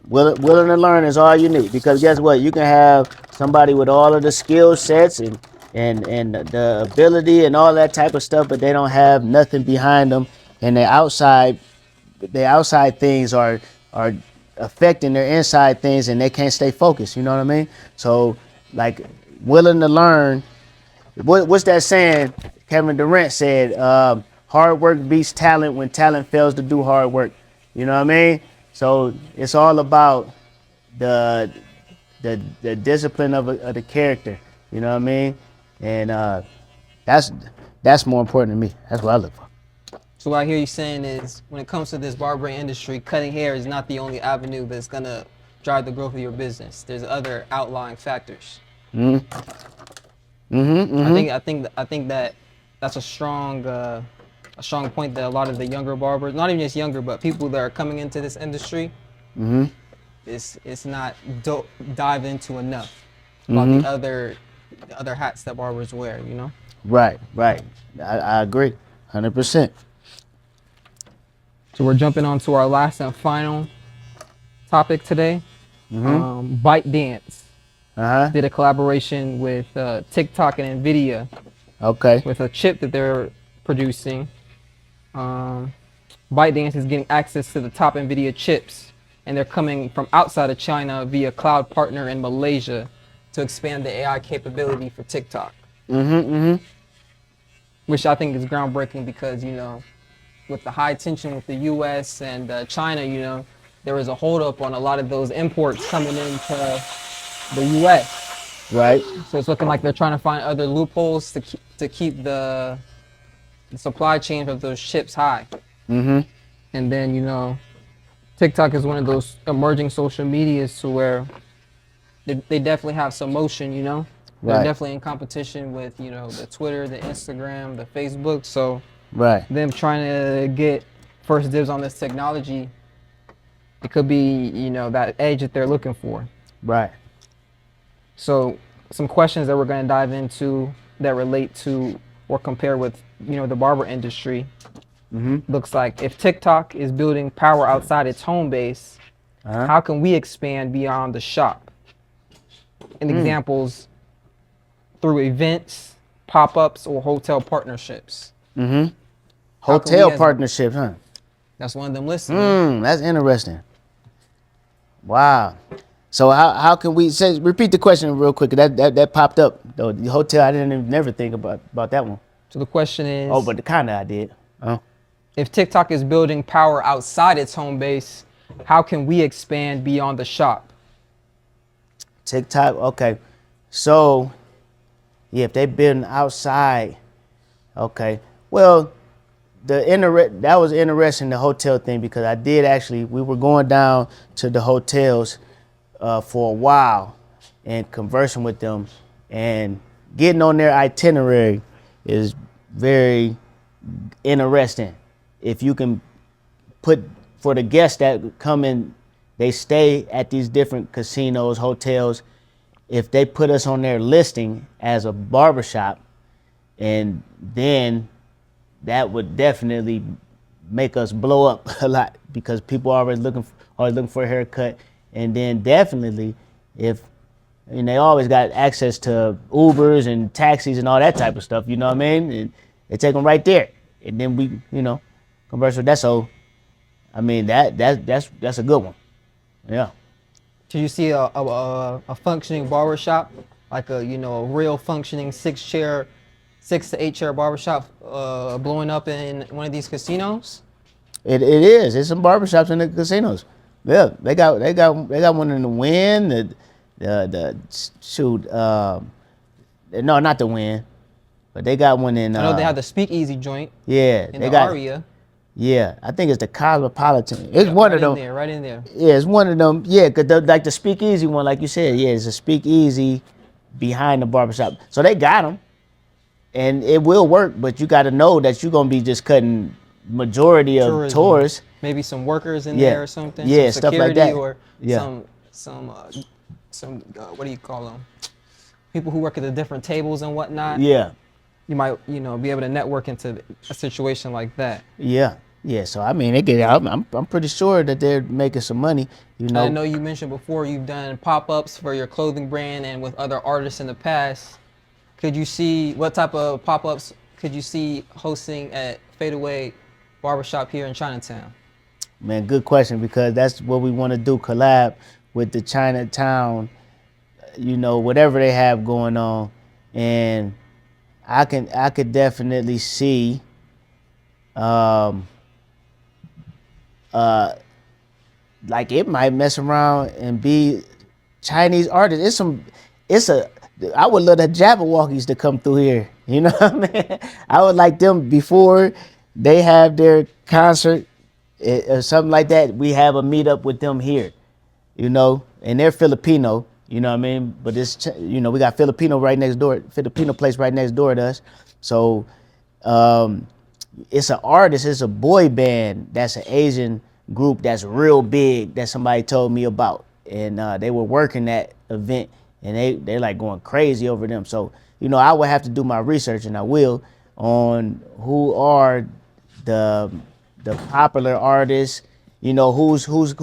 Willing to learn is all you need, because guess what? You can have somebody with all of the skill sets and the ability and all that type of stuff, but they don't have nothing behind them, and their outside things are affecting their inside things, and they can't stay focused. You know what I mean? So, like, willing to learn. What's that saying? Kevin Durant said, "Hard work beats talent when talent fails to do hard work." You know what I mean? So it's all about the the discipline of the character. You know what I mean? And that's more important to me. That's what I look for. So what I hear you saying is, when it comes to this barbering industry, cutting hair is not the only avenue that's gonna drive the growth of your business. There's other outlying factors. I think that that's a strong point that a lot of the younger barbers, not even just younger, but people that are coming into this industry, it's not dive into enough about the other hats that barbers wear. You know. Right, right. I agree, 100%. So we're jumping on to our last and final topic today. Bite Dance did a collaboration with TikTok and Nvidia Okay. with a chip that they're producing. ByteDance is getting access to the top Nvidia chips, and they're coming from outside of China via cloud partner in Malaysia to expand the AI capability for TikTok. Which I think is groundbreaking because, you know, with the high tension with the U.S. and China, you know, there was a holdup on a lot of those imports coming into the U.S. Right. So it's looking like they're trying to find other loopholes to keep the supply chain of those chips high. And then, you know, TikTok is one of those emerging social medias to where they definitely have some motion, you know. They're Right. definitely in competition with, you know, the Twitter, the Instagram, the Facebook. So Right. them trying to get first dibs on this technology, it could be, you know, that edge that they're looking for. Right. So some questions that we're going to dive into that relate to or compare with, you know, the barber industry. Looks like, if TikTok is building power outside its home base, how can we expand beyond the shop? And examples through events, pop-ups, or hotel partnerships. Hotel partnerships, huh? That's one of them listed. Man. That's interesting. Wow. So how can we say, repeat the question real quick? That popped up though. The hotel, I didn't even never think about that one. So the question is, Oh, but the kind of I did. if TikTok is building power outside its home base, how can we expand beyond the shop? TikTok, okay. So, yeah, if they building outside, okay. Well, that was interesting, the hotel thing, because I did actually, we were going down to the hotels for a while and conversing with them and getting on their itinerary is very interesting. If you can put for the guests that come in, they stay at these different casinos, hotels. If they put us on their listing as a barbershop, and then that would definitely make us blow up a lot because people are always looking for a haircut. And then definitely, if and they always got access to Ubers and taxis and all that type of stuff, you know what I mean? And they take them right there, and then we, converse with that. So, I mean, that's a good one. Yeah. Do you see a functioning barbershop, like a real functioning 6 to 8 chair barbershop blowing up in one of these casinos? It is. There's some barbershops in the casinos. Yeah, they got one in the Wynn. The shoot. No, not the Wynn, but they got one in. I know they have the Speakeasy joint. Yeah, in they the got Aria. Yeah, I think it's the Cosmopolitan. It's one of them. Right in there. Yeah, it's one of them. Yeah, cause like the Speakeasy one, like you said, yeah, it's a Speakeasy behind the barbershop. So they got them, and it will work. But you got to know that you're gonna be just cutting majority of Tourism. tourists. Maybe some workers in Yeah. there or something. Yeah, some stuff like security that. Or Yeah. some what do you call them? People who work at the different tables and whatnot. Yeah, You might be able to network into a situation like that. yeah, yeah. So I mean, I'm pretty sure that they're making some money. I know you mentioned before you've done pop-ups for your clothing brand and with other artists in the past. Could you see what type of pop-ups could you see hosting at Fade Away Barbershop here in Chinatown? Man, good question, because that's what we want to do, collab with the Chinatown, whatever they have going on. And I could definitely see like it might mess around and be Chinese artists. I would love the Jabberwockies to come through here. You know what I mean? I would like them before they have their concert or something like that. We have a meetup with them here, and they're Filipino. You know what I mean? But we got Filipino place right next door to us. So it's an artist, it's a boy band that's an Asian group that's real big that somebody told me about. And they were working that event, and they like going crazy over them. So, I would have to do my research, and I will, on who are the popular artists, who's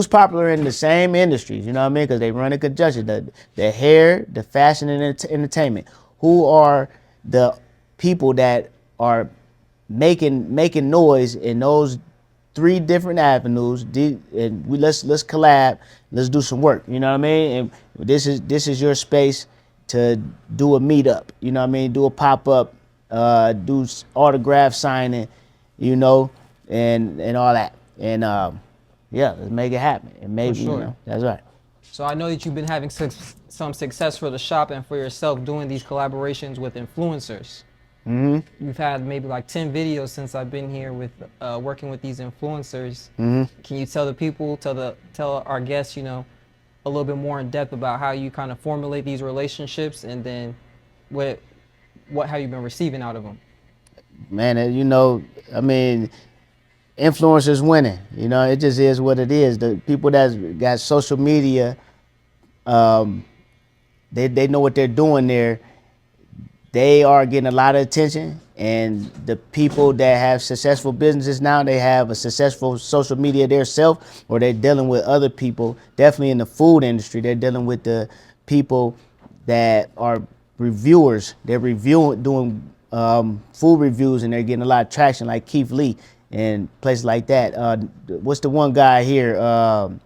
popular in the same industries, you know what I mean? Because they run in conjunction. The hair, the fashion, and entertainment. Who are the people that are making noise in those 3 different avenues? And let's collab. Let's do some work. You know what I mean? And this is your space to do a meetup. You know what I mean? Do a pop up. Do autograph signing. And all that. And yeah, let's make it happen. And maybe, sure. That's right. So I know that you've been having some success for the shop and for yourself doing these collaborations with influencers. Mm-hmm. You've had maybe like 10 videos since I've been here with working with these influencers. Mm-hmm. Can you tell the people, tell our guests, a little bit more in depth about how you kind of formulate these relationships, and then what have you been receiving out of them? Man, I mean, influencers winning. It just is what it is. The people that's got social media, they know what they're doing there. They are getting a lot of attention, and the people that have successful businesses now, they have a successful social media themselves, or they're dealing with other people. Definitely in the food industry, they're dealing with the people that are reviewers. They're doing food reviews, and they're getting a lot of traction, like Keith Lee and places like that. What's the one guy here?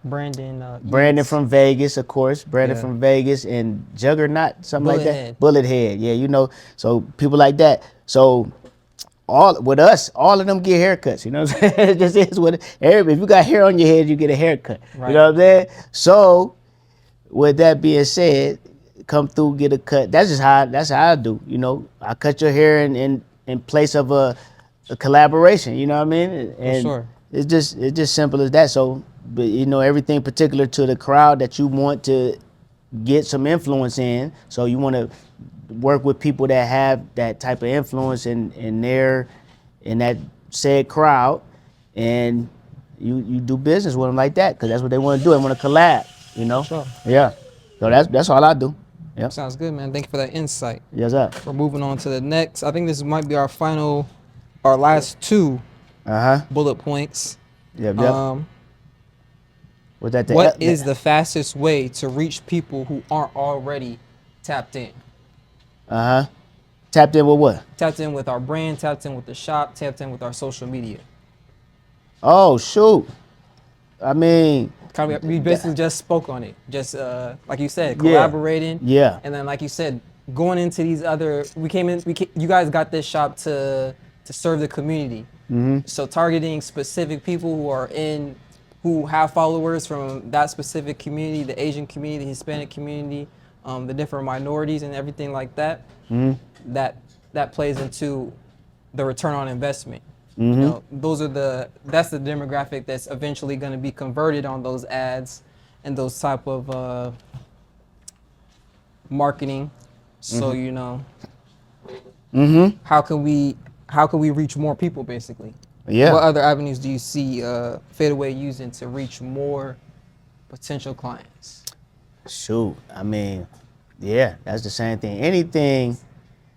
Brandon from Vegas, of course. Brandon from Vegas, and Juggernaut, something like that. Bullet Head, yeah, So people like that. So all of them get haircuts. You know what I'm saying? It just is what if you got hair on your head, you get a haircut. Right. You know what I'm saying? So with that being said, come through, get a cut. That's how I do. I cut your hair in place of a collaboration, you know what I mean? And sure. It's just simple as that. So, but everything particular to the crowd that you want to get some influence in. So you want to work with people that have that type of influence in that said crowd, and you do business with them like that because that's what they want to do. They want to collab, you For know. sure. Yeah. So that's all I do. Yep. Sounds good, man. Thank you for that insight. Yes, sir. We're moving on to the next. I think this might be our last two Uh huh. bullet points. Yep. Yep. Um, Was that what is the fastest way to reach people who aren't already tapped in? Uh huh. Tapped in with what? Tapped in with our brand, tapped in with the shop, tapped in with our social media. Oh shoot. I mean, We basically just spoke on it. Just like you said, Yeah. collaborating. Yeah. And then, like you said, going into these other. You guys got this shop to serve the community. Mm-hmm. So targeting specific people who have followers from that specific community, the Asian community, the Hispanic community, the different minorities, and everything like that. Mm-hmm. That plays into the return on investment. Mm-hmm. You know, that's the demographic that's eventually going to be converted on those ads and those type of marketing. So you know, how can we reach more people basically? Yeah. What other avenues do you see Fade Away using to reach more potential clients? Shoot. I mean, yeah, that's the same thing. Anything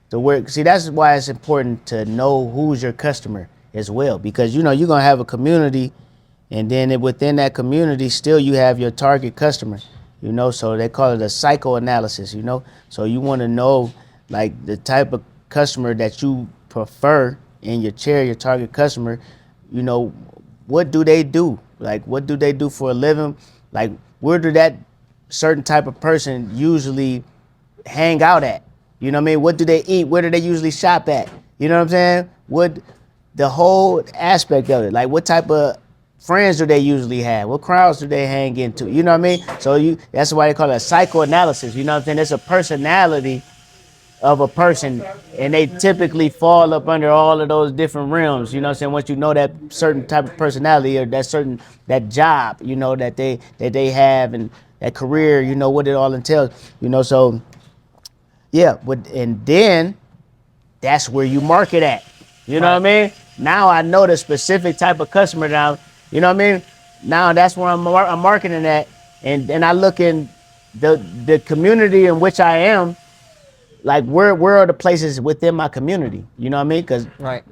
to work. See, that's why it's important to know who's your customer as well, because you're gonna have a community, and then within that community, still you have your target customer. So they call it a psychoanalysis. So you want to know like the type of customer that you prefer in your chair, your target customer. What do they do? Like, what do they do for a living? Like, where do that certain type of person usually hang out at? You know what I mean? What do they eat? Where do they usually shop at? You know what I'm saying? What the whole aspect of it. Like, what type of friends do they usually have? What crowds do they hang into? You know what I mean? So that's why they call it a psychoanalysis. You know what I'm saying? It's a personality of a person, and they typically fall up under all of those different realms. You know what I'm saying? Once you know that certain type of personality or that job, that they have, and that career, what it all entails. So yeah, and then that's where you market at. You know what I mean? Now I know the specific type of customer now. You know what I mean? Now that's where I'm marketing at, and I look in the community in which I am. Like, where are the places within my community? You know what I mean? Because like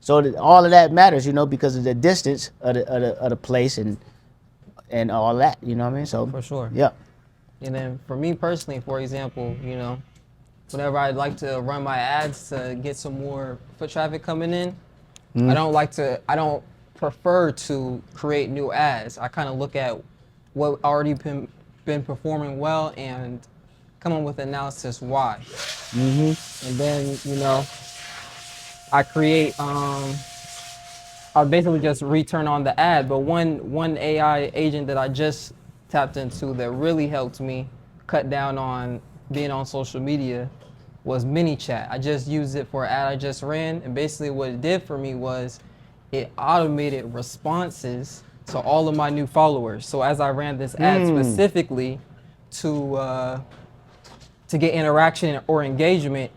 so all of that matters. Because of the distance of the place and all that. You know what I mean? So For sure. Yeah. And then for me personally, for example, whenever I'd like to run my ads to get some more foot traffic coming in, I don't prefer to create new ads. I kind of look at what already been performing well and come up with analysis why. And then, I create, I basically just return on the ad. But one AI agent that I just tapped into that really helped me cut down on being on social media was MiniChat. I just used it for an ad I just ran, and basically what it did for me was it automated responses to all of my new followers. So as I ran this ad specifically to get interaction or engagement,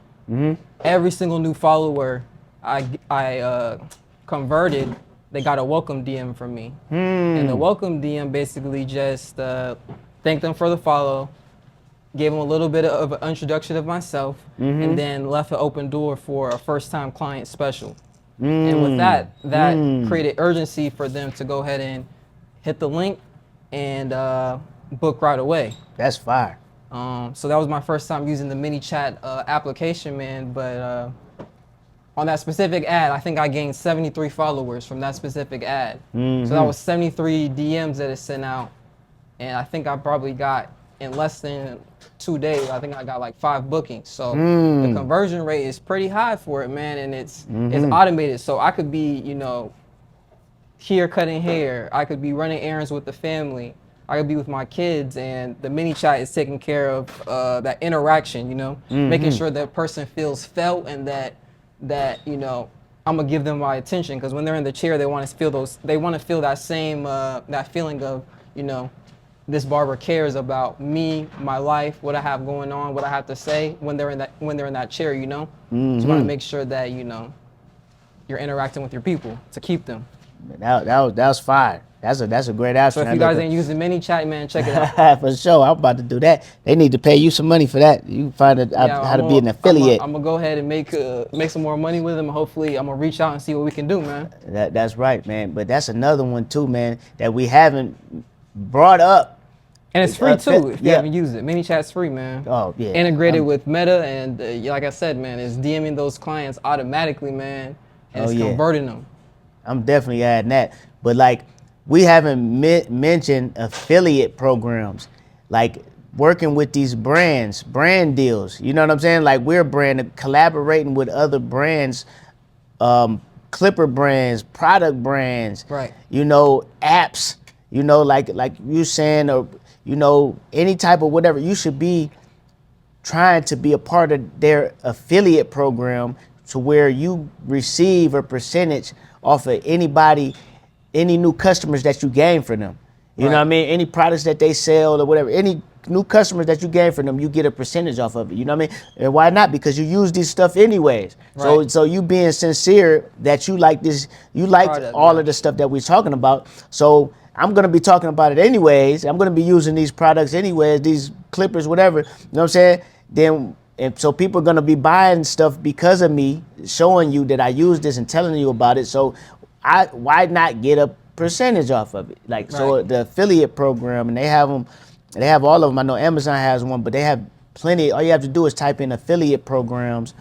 every single new follower I converted, they got a welcome DM from me. And the welcome DM basically just thanked them for the follow, gave them a little bit of an introduction of myself, and then left an open door for a first-time client special. And with that created urgency for them to go ahead and hit the link and book right away. That's fire. So that was my first time using the MiniChat application, man. But on that specific ad, I think I gained 73 followers from that specific ad. So that was 73 DMs that it sent out. And I think I probably got, in less than 2 days, I think I got like 5 bookings. So the conversion rate is pretty high for it, man. And it's automated. So I could be, here cutting hair. I could be running errands with the family. I could be with my kids, and the MiniChat is taking care of that interaction, making sure that person feels felt and that I'm gonna give them my attention, because when they're in the chair, they want to feel that same that feeling of this barber cares about me, my life, what I have going on, what I have to say when they're in that chair, you know? So you want to make sure that, you know, you're interacting with your people to keep them. That was fire. That's a great option. So if you guys ain't using ManyChat, man, check it out. For sure, I'm about to do that. They need to pay you some money for that. You find out Yeah, how to be an affiliate. I'm gonna go ahead and make some more money with them. Hopefully, I'm gonna reach out and see what we can do, man. That's right, man. But that's another one too, man, that we haven't brought up. And it's free too if you yeah. haven't used it. ManyChat's free, man. Oh yeah. Integrated with Meta, and like I said, man, it's DMing those clients automatically, man, and it's converting them. I'm definitely adding that. But like, we haven't mentioned affiliate programs, like working with these brand deals. You know what I'm saying? Like, we're collaborating with other brands, clipper brands, product brands, right? You know, apps. You know, like you saying, or you know, any type of whatever. You should be trying to be a part of their affiliate program, to where you receive a percentage off of any new customers that you gain for them. You know what I mean? Any products that they sell or whatever, any new customers that you gain from them, you get a percentage off of it. You know what I mean? And why not? Because you use this stuff anyways. Right. So you being sincere that you like this, you like all of the stuff that we're talking about. So I'm gonna be talking about it anyways. I'm gonna be using these products anyways, these clippers, whatever. You know what I'm saying? Then, and so people are gonna be buying stuff because of me showing you that I use this and telling you about it. So why not get a percentage off of it? Like, so the affiliate program, and they have all of them. I know Amazon has one, but they have plenty. All you have to do is type in affiliate programs,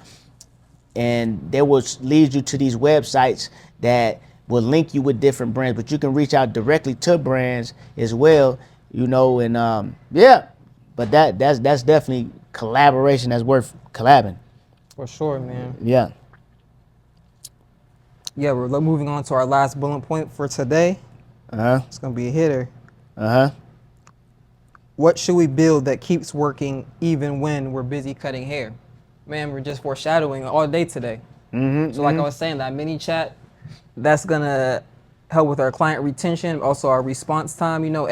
and they will lead you to these websites that will link you with different brands, but you can reach out directly to brands as well, you know, and yeah, but that's definitely collaboration that's worth collabing. For sure, man. Yeah. Yeah, we're moving on to our last bullet point for today. It's gonna be a hitter. What should we build that keeps working even when we're busy cutting hair? Man, we're just foreshadowing all day today. So like I was saying, that ManyChat, that's gonna help with our client retention, also our response time. You know,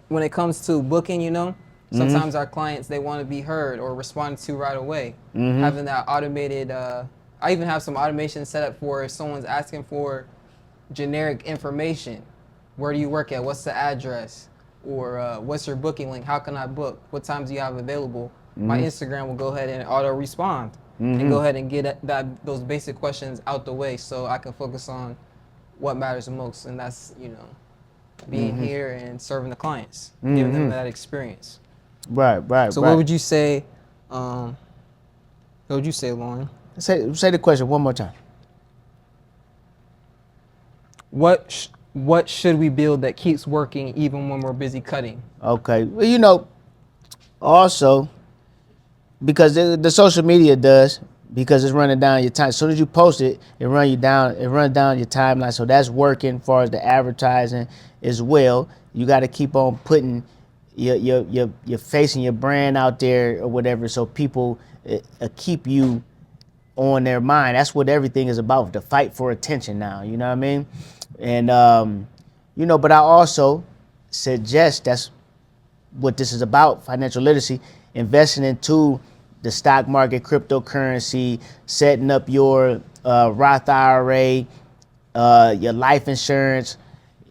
when it comes to booking, you know, sometimes our clients, they want to be heard or responded to right away. Having that automated, I even have some automation set up for if someone's asking for generic information. Where do you work at? What's the address? Or what's your booking link? How can I book? What times do you have available? My Instagram will go ahead and auto respond and go ahead and get those basic questions out the way, so I can focus on what matters the most, and that's, you know, being here and serving the clients, giving them that experience. Right. So what would you say? What would you say, Lauren? Say the question one more time. What should we build that keeps working even when we're busy cutting? Okay. Well, you know, also, because the social media does, because it's running down your time. As soon as you post it, it runs down your timeline. So that's working as far as the advertising as well. You got to keep on putting your face and your brand out there or whatever, so people keep you on their mind. That's what everything is about, the fight for attention now. You know what I mean? And you know, but I also suggest, that's what this is about, financial literacy, investing into the stock market, cryptocurrency, setting up your Roth IRA, your life insurance,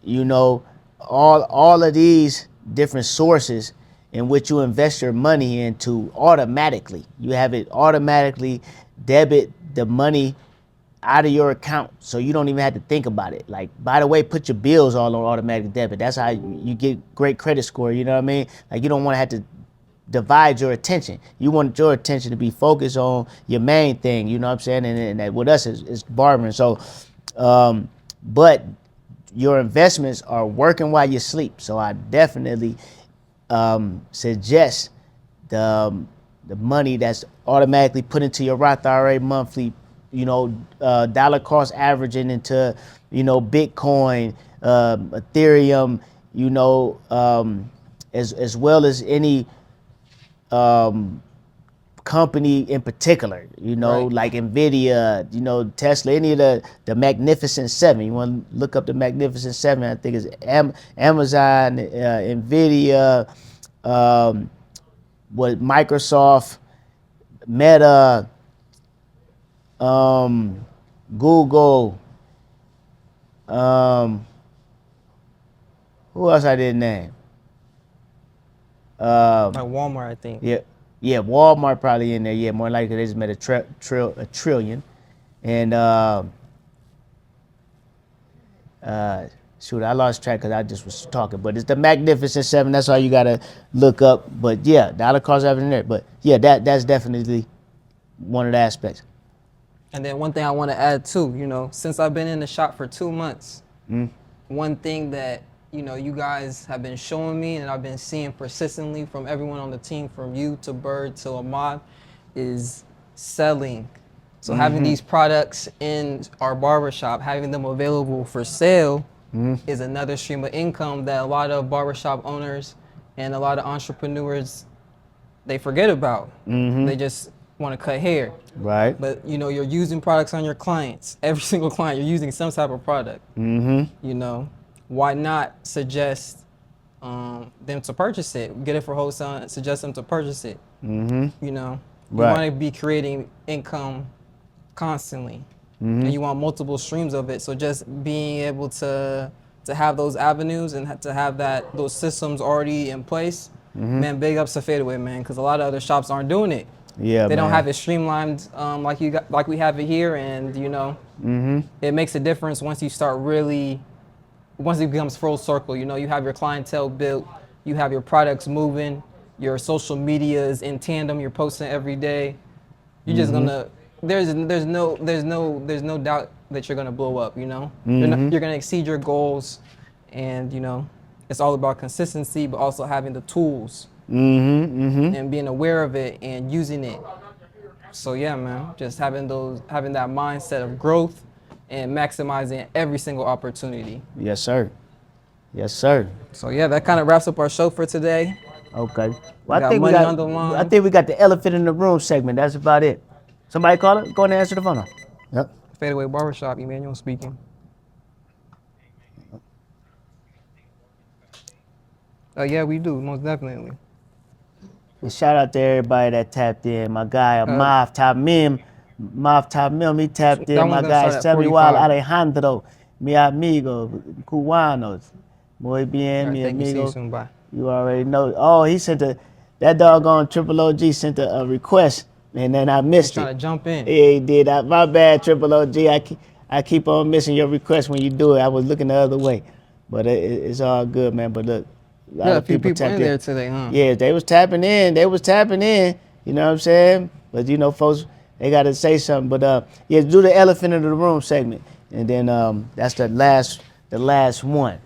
you know, all of these different sources in which you invest your money into automatically. You have it automatically debit the money out of your account, so you don't even have to think about it. Like, by the way, put your bills all on automatic debit. That's how you get great credit score. You know what I mean? Like, you don't want to have to divide your attention. You want your attention to be focused on your main thing. You know what I'm saying? And with us is barbering. So, but your investments are working while you sleep. So I definitely suggest the money that's automatically put into your Roth IRA monthly, you know, dollar cost averaging into, you know, Bitcoin, Ethereum, you know, as well as any company in particular, you know, Right. like Nvidia, you know, Tesla, any of the Magnificent Seven. You want to look up the Magnificent Seven? I think it's Amazon, Nvidia, what Microsoft, Meta, Google, who else I didn't name? Like Walmart, I think. Yeah, yeah, Walmart probably in there. Yeah, more likely they just made a trillion. And shoot, I lost track because I just was talking. But it's the Magnificent Seven. That's all you gotta look up. But yeah, dollar cost average in there. But yeah, that's definitely one of the aspects. And then one thing I want to add too, you know, since I've been in the shop for 2 months, one thing that, you know, you guys have been showing me and I've been seeing persistently from everyone on the team, from you to Bird to Ahmad, is selling. So having these products in our barbershop, having them available for sale is another stream of income that a lot of barbershop owners and a lot of entrepreneurs, they forget about. They just want to cut hair. Right. But you know, you're using products on your clients. Every single client, you're using some type of product. You know, why not suggest them to purchase it? Get it for wholesale and suggest them to purchase it. You know, you Right. want to be creating income constantly, and you want multiple streams of it. So just being able to have those avenues and to have those systems already in place, man, big ups to Fade Away, man, because a lot of other shops aren't doing it. Yeah, They don't man. have it streamlined like we have it here, and you know, it makes a difference once it becomes full circle. You know, you have your clientele built, you have your products moving, your social media is in tandem, you're posting every day. You're just gonna there's no doubt that you're gonna blow up. You know, you're gonna exceed your goals, and you know, it's all about consistency, but also having the tools and being aware of it and using it. So yeah, man, just having that mindset of growth and maximizing every single opportunity. Yes, sir. Yes, sir. So yeah, that kind of wraps up our show for today. Okay. We got money on the line. I think we got the elephant in the room segment. That's about it. Somebody call it? Go ahead and answer the phone. Yep. Fade Away Barbershop, Emmanuel speaking. Yeah, we do, most definitely. And shout out to everybody that tapped in. My guy, Maf Tamim. He tapped That in. one's My gonna guy, start at Samuel 45. Alejandro. Mi amigo, cubanos. Muy bien, All right, mi thank you. See you amigo. soon. Bye. You already know. Oh, he sent that doggone Triple OG sent a request, and then I missed Trying to it. jump in. Yeah, he did. My bad, Triple OG. I keep on missing your request when you do it. I was looking the other way, but it's all good, man. But look, a lot Yeah, a of few people tapped in there today, huh? Yeah, they was tapping in. You know what I'm saying? But you know, folks, they got to say something. But yeah, do the elephant in the room segment, and then that's the last one.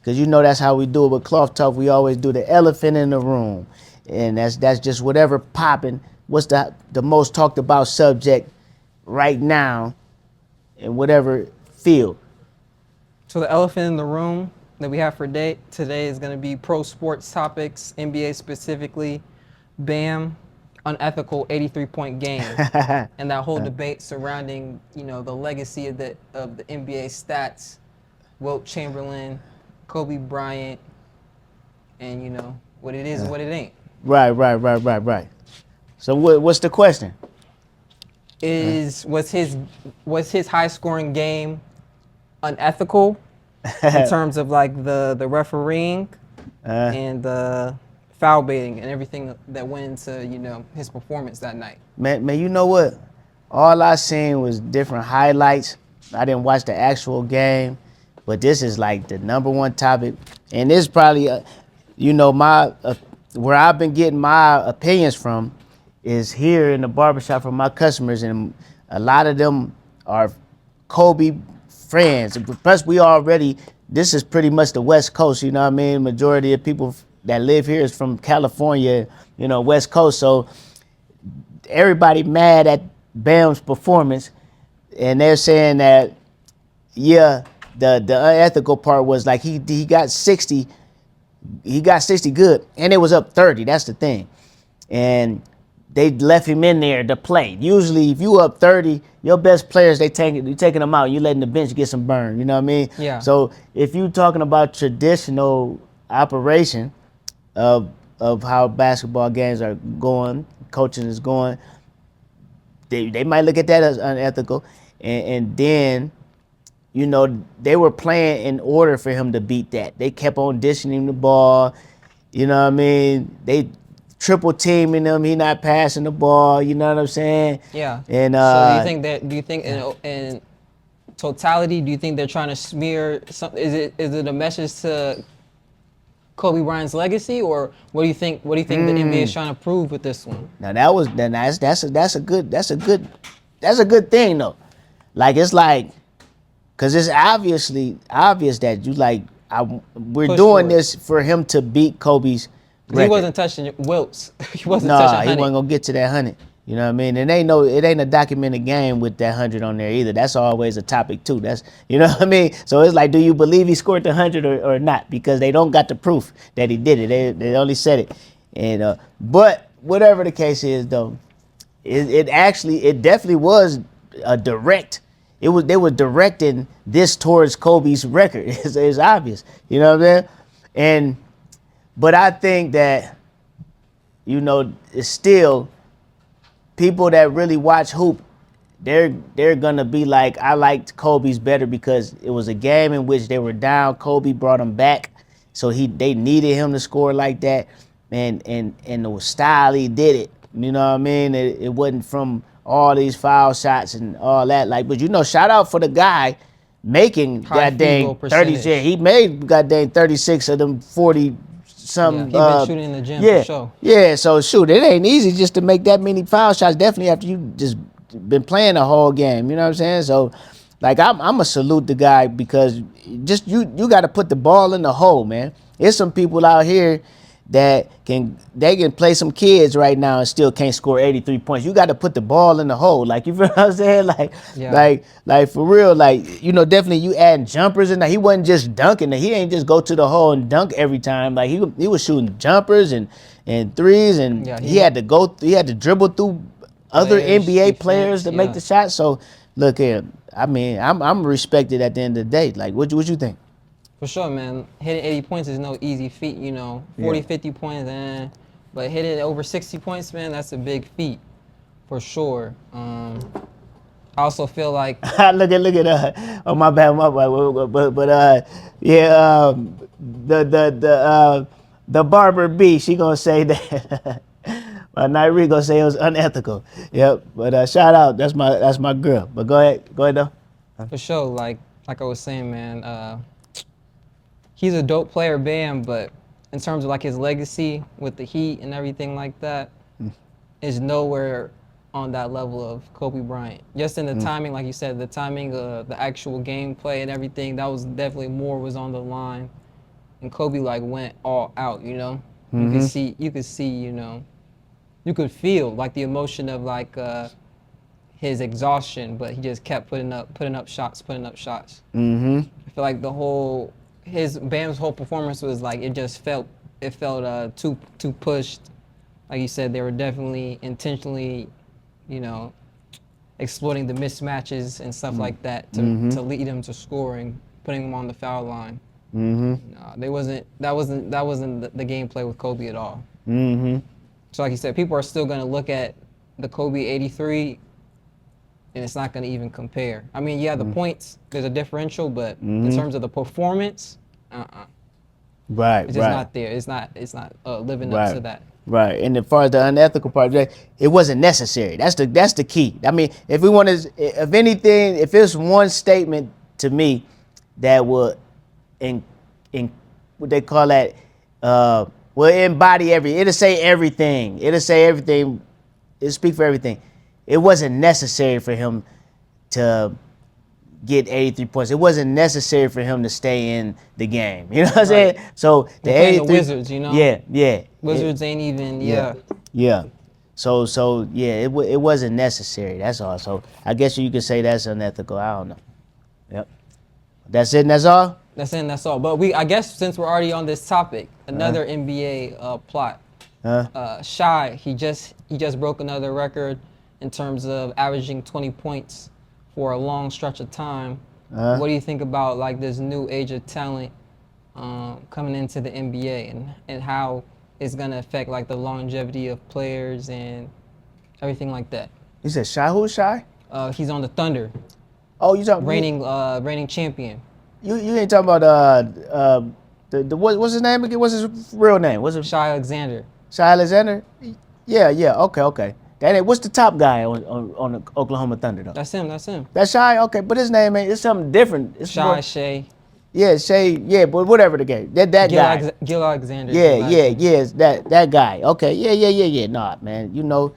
Cause you know that's how we do it with Cloth Talk. We always do the elephant in the room, and that's just whatever popping. What's the most talked about subject right now, in whatever field? So the elephant in the room that we have for today is going to be pro sports topics, NBA specifically, BAM, unethical 83-point game, and that whole debate surrounding, you know, the legacy of the NBA stats, Wilt Chamberlain, Kobe Bryant, and you know what it is and what it ain't. Right. So what's the question? Was his high scoring game unethical in terms of like the refereeing and the foul baiting and everything that went into, you know, his performance that night? Man, you know what? All I seen was different highlights. I didn't watch the actual game, but this is like the number one topic, and this probably, you know, my where I've been getting my opinions from is here in the barbershop from my customers, and a lot of them are Kobe friends. Plus, this is pretty much the West Coast, you know what I mean? Majority of people that live here is from California, you know, West Coast. So everybody mad at Bam's performance, and they're saying that, yeah, the unethical part was like he got 60 good, and it was up 30. That's the thing. And they left him in there to play. Usually, if you up 30, your best players you taking them out. You letting the bench get some burn. You know what I mean? Yeah. So if you talking about traditional operation of how basketball games are going, coaching is going, they might look at that as unethical, and then they were playing in order for him to beat that. They kept on dishing him the ball. You know what I mean? They triple teaming him. He not passing the ball. You know what I'm saying? Yeah. And so do you think in totality, do you think they're trying to smear some? Is it a message to Kobe Bryant's legacy, or what do you think? What do you think the NBA is trying to prove with this one? now that's a good thing though. Like it's like, cause it's obvious that we're Push doing for it. this for him to beat Kobe's record. He wasn't touching Wilts. He wasn't Nah, touching he 100. wasn't gonna get to that 100. You know what I mean? It ain't a documented game with that 100 on there either. That's always a topic too. That's, you know what I mean? So it's like, do you believe he scored the 100 or not? Because they don't got the proof that he did it. They only said it. And but whatever the case is though, it definitely was a direct. They were directing this towards Kobe's record. It's obvious. You know what I mean? But I think that, it's still people that really watch hoop, they're gonna be like, I liked Kobe's better because it was a game in which they were down. Kobe brought them back, so they needed him to score like that, and the style he did it. You know what I mean? It wasn't from all these foul shots and all that. Like, but shout out for the guy making High field goddamn goal 30. percentage. He made goddamn 36 of them 40. Yeah, he been shooting in the gym for sure. Yeah, so shoot, it ain't easy just to make that many foul shots, definitely after you just been playing the whole game, you know what I'm saying? So, like, I'm going to salute the guy because just you got to put the ball in the hole, man. There's some people out here that can play some kids right now and still can't score 83 points. You got to put the ball in the hole. Like, you feel what I'm saying? Like for real, like, definitely you adding jumpers in there. He wasn't just dunking. He ain't just go to the hole and dunk every time. Like, he was shooting jumpers and threes, and Yeah, he had to dribble through other Players, NBA players to defense, make yeah. the shot. So look here, I mean, I'm respected at the end of the day. Like, what you think? For sure, man. Hitting 80 points is no easy feat, 40, 50 points, but hitting over 60 points, man, that's a big feat, for sure. I also feel like look at oh my bad, but yeah, the barber B, she gonna say that Nairi gonna say it was unethical. Yep, but shout out, that's my girl. But go ahead though. for sure, like I was saying, man, he's a dope player, Bam, but in terms of like his legacy with the Heat and everything like that, is nowhere on that level of Kobe Bryant. Just in the timing, like you said, the timing, the actual gameplay and everything, that was definitely more was on the line. And Kobe like went all out, You could see, you could feel like the emotion of like his exhaustion, but he just kept putting up shots. Mm-hmm. I feel like Bam's whole performance was like it felt too pushed. Like you said, they were definitely intentionally, exploiting the mismatches and stuff like that to lead him to scoring, putting him on the foul line. Mm-hmm. That wasn't the gameplay with Kobe at all. Mm-hmm. So like you said, people are still gonna look at the Kobe 83 and it's not gonna even compare. I mean, yeah, the points, there's a differential, but in terms of the performance, Right, it's just not there. It's not living up to that. Right, and as far as the unethical part, it wasn't necessary. That's the key. I mean, if we want to, if anything, if it's one statement to me that will, in what they call that, will embody it'll say everything. It'll say everything. It'll speak for everything. It wasn't necessary for him to get 83 points. It wasn't necessary for him to stay in the game. You know what I'm saying? So the 83, the Wizards, Yeah. Wizards ain't even, Yeah. So yeah, it wasn't necessary. That's all. So I guess you could say that's unethical. I don't know. Yep. That's it and that's all? That's all. But I guess since we're already on this topic, another NBA plot. Shy, he just broke another record in terms of averaging 20 points for a long stretch of time. What do you think about like this new age of talent coming into the NBA and how it's gonna affect like the longevity of players and everything like that? You said Shy? Who's Shy? He's on the Thunder, Oh, you talking reigning champion. you ain't talking about what's his name again? What's his real name? What's it? Shy Alexander. Shy Alexander? Yeah. Okay. That ain't, what's the top guy on the Oklahoma Thunder though? That's him. That's him. That's Shy. Okay, but his name ain't. It's something different. It's Shy more, Shea. yeah, Shay. Yeah, but whatever the game. That guy. Gil Alexander. Yeah. It's that guy. Okay. Yeah. Nah, man. You know,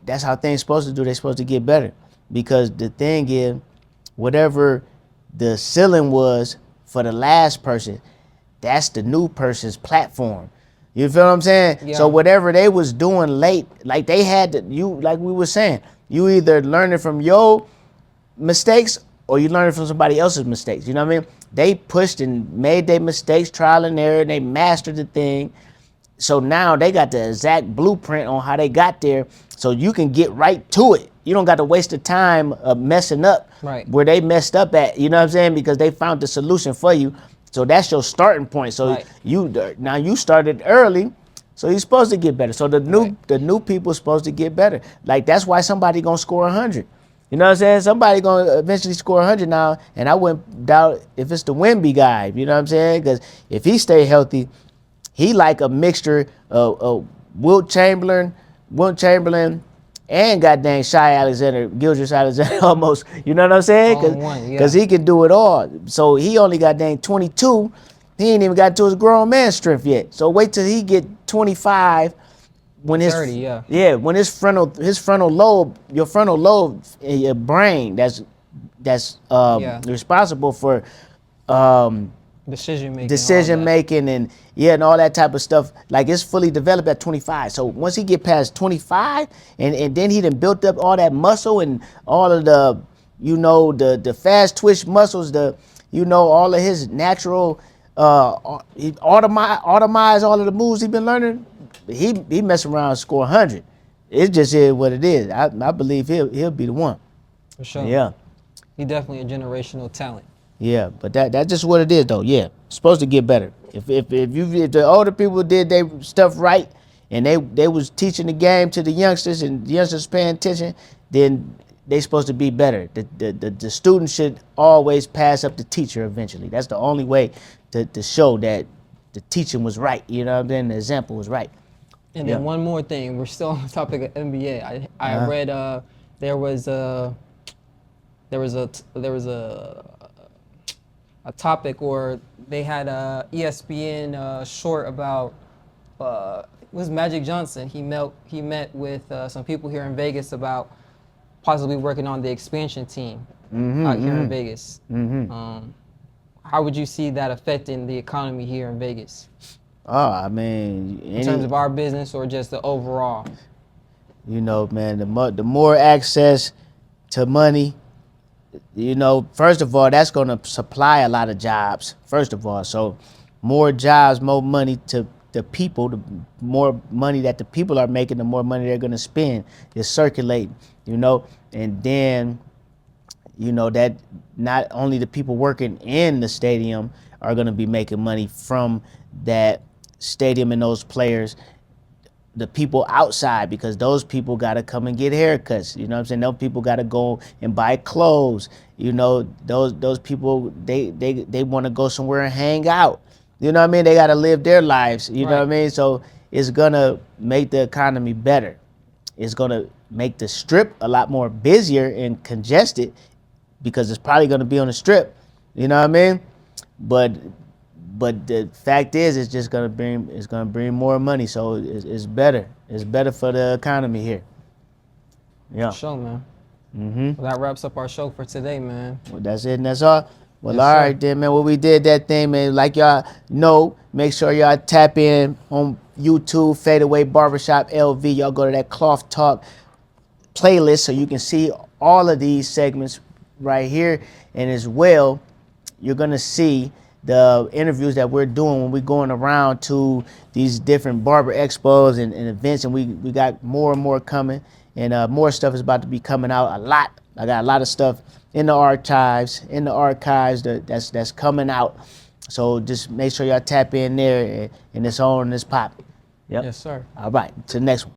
that's how things supposed to do. They're supposed to get better because the thing is, whatever the ceiling was for the last person, that's the new person's platform. You feel what I'm saying? Yeah. So whatever they was doing late, like they had to, like we were saying, you either learn it from your mistakes or you learn it from somebody else's mistakes. You know what I mean? They pushed and made their mistakes, trial and error, and they mastered the thing. So now they got the exact blueprint on how they got there, so you can get right to it. You don't got to waste the time of messing up where they messed up at. You know what I'm saying? Because they found the solution for you. So that's your starting point. So now you started early, so you're supposed to get better. So the new people supposed to get better. Like that's why somebody gonna score 100. You know what I'm saying? Somebody gonna eventually score 100 now, and I wouldn't doubt if it's the Wemby guy. You know what I'm saying? Because if he stay healthy, he like a mixture of Wilt Chamberlain, and goddamn Shy Alexander, Gildress Alexander almost. You know what I'm saying? Because he can do it all. So he only got dang 22. He ain't even got to his grown man strength yet. So wait till he get 25. When his 30, when his frontal lobe, your frontal lobe in your brain, that's responsible for decision making and all that type of stuff, like it's fully developed at 25. So once he get past 25 and then he done built up all that muscle and all of the the fast twitch muscles, all of his natural he automize all of the moves he been learning, he mess around and score 100. It just is what it is. I believe he'll be the one. For sure. Yeah. He definitely a generational talent. Yeah, but that's just what it is though. Yeah, supposed to get better. If the older people did their stuff right and they was teaching the game to the youngsters and the youngsters paying attention, then they supposed to be better. The student should always pass up the teacher eventually. That's the only way to show that the teaching was right. You know what I'm saying? The example was right. And then one more thing, we're still on the topic of NBA. I read there was a topic, or they had a ESPN short about it was Magic Johnson. He met with some people here in Vegas about possibly working on the expansion team out here in Vegas. How would you see that affecting the economy here in Vegas? Oh, I mean, in terms of our business or just the overall? You know, man, the more access to money, first of all, that's going to supply a lot of jobs, first of all. So more jobs, more money to the people, the more money that the people are making, the more money they're going to spend. It's circulating, and then, that not only the people working in the stadium are going to be making money from that stadium and those players, the people outside, because those people got to come and get haircuts. You know what I'm saying? Those people got to go and buy clothes. Those people, they want to go somewhere and hang out. You know what I mean? They got to live their lives. You know what I mean? So it's going to make the economy better. It's going to make the strip a lot more busier and congested because it's probably going to be on the strip. You know what I mean? But the fact is, it's just gonna bring more money. So it's better. It's better for the economy here. Yeah. Show, man. Well, that wraps up our show for today, man. Well, that's it, and that's all. Well, Yes, all sir. right then, man. Well, we did that thing, man. Like y'all know, make sure y'all tap in on YouTube, Fade Away Barbershop LV. Y'all go to that Cloth Talk playlist so you can see all of these segments right here, and as well, you're gonna see the interviews that we're doing when we're going around to these different barber expos and events, and we got more and more coming, and more stuff is about to be coming out a lot. I got a lot of stuff in the archives that's coming out. So just make sure y'all tap in there, and it's on, and it's popping. Yep. Yes, sir. All right, to the next one.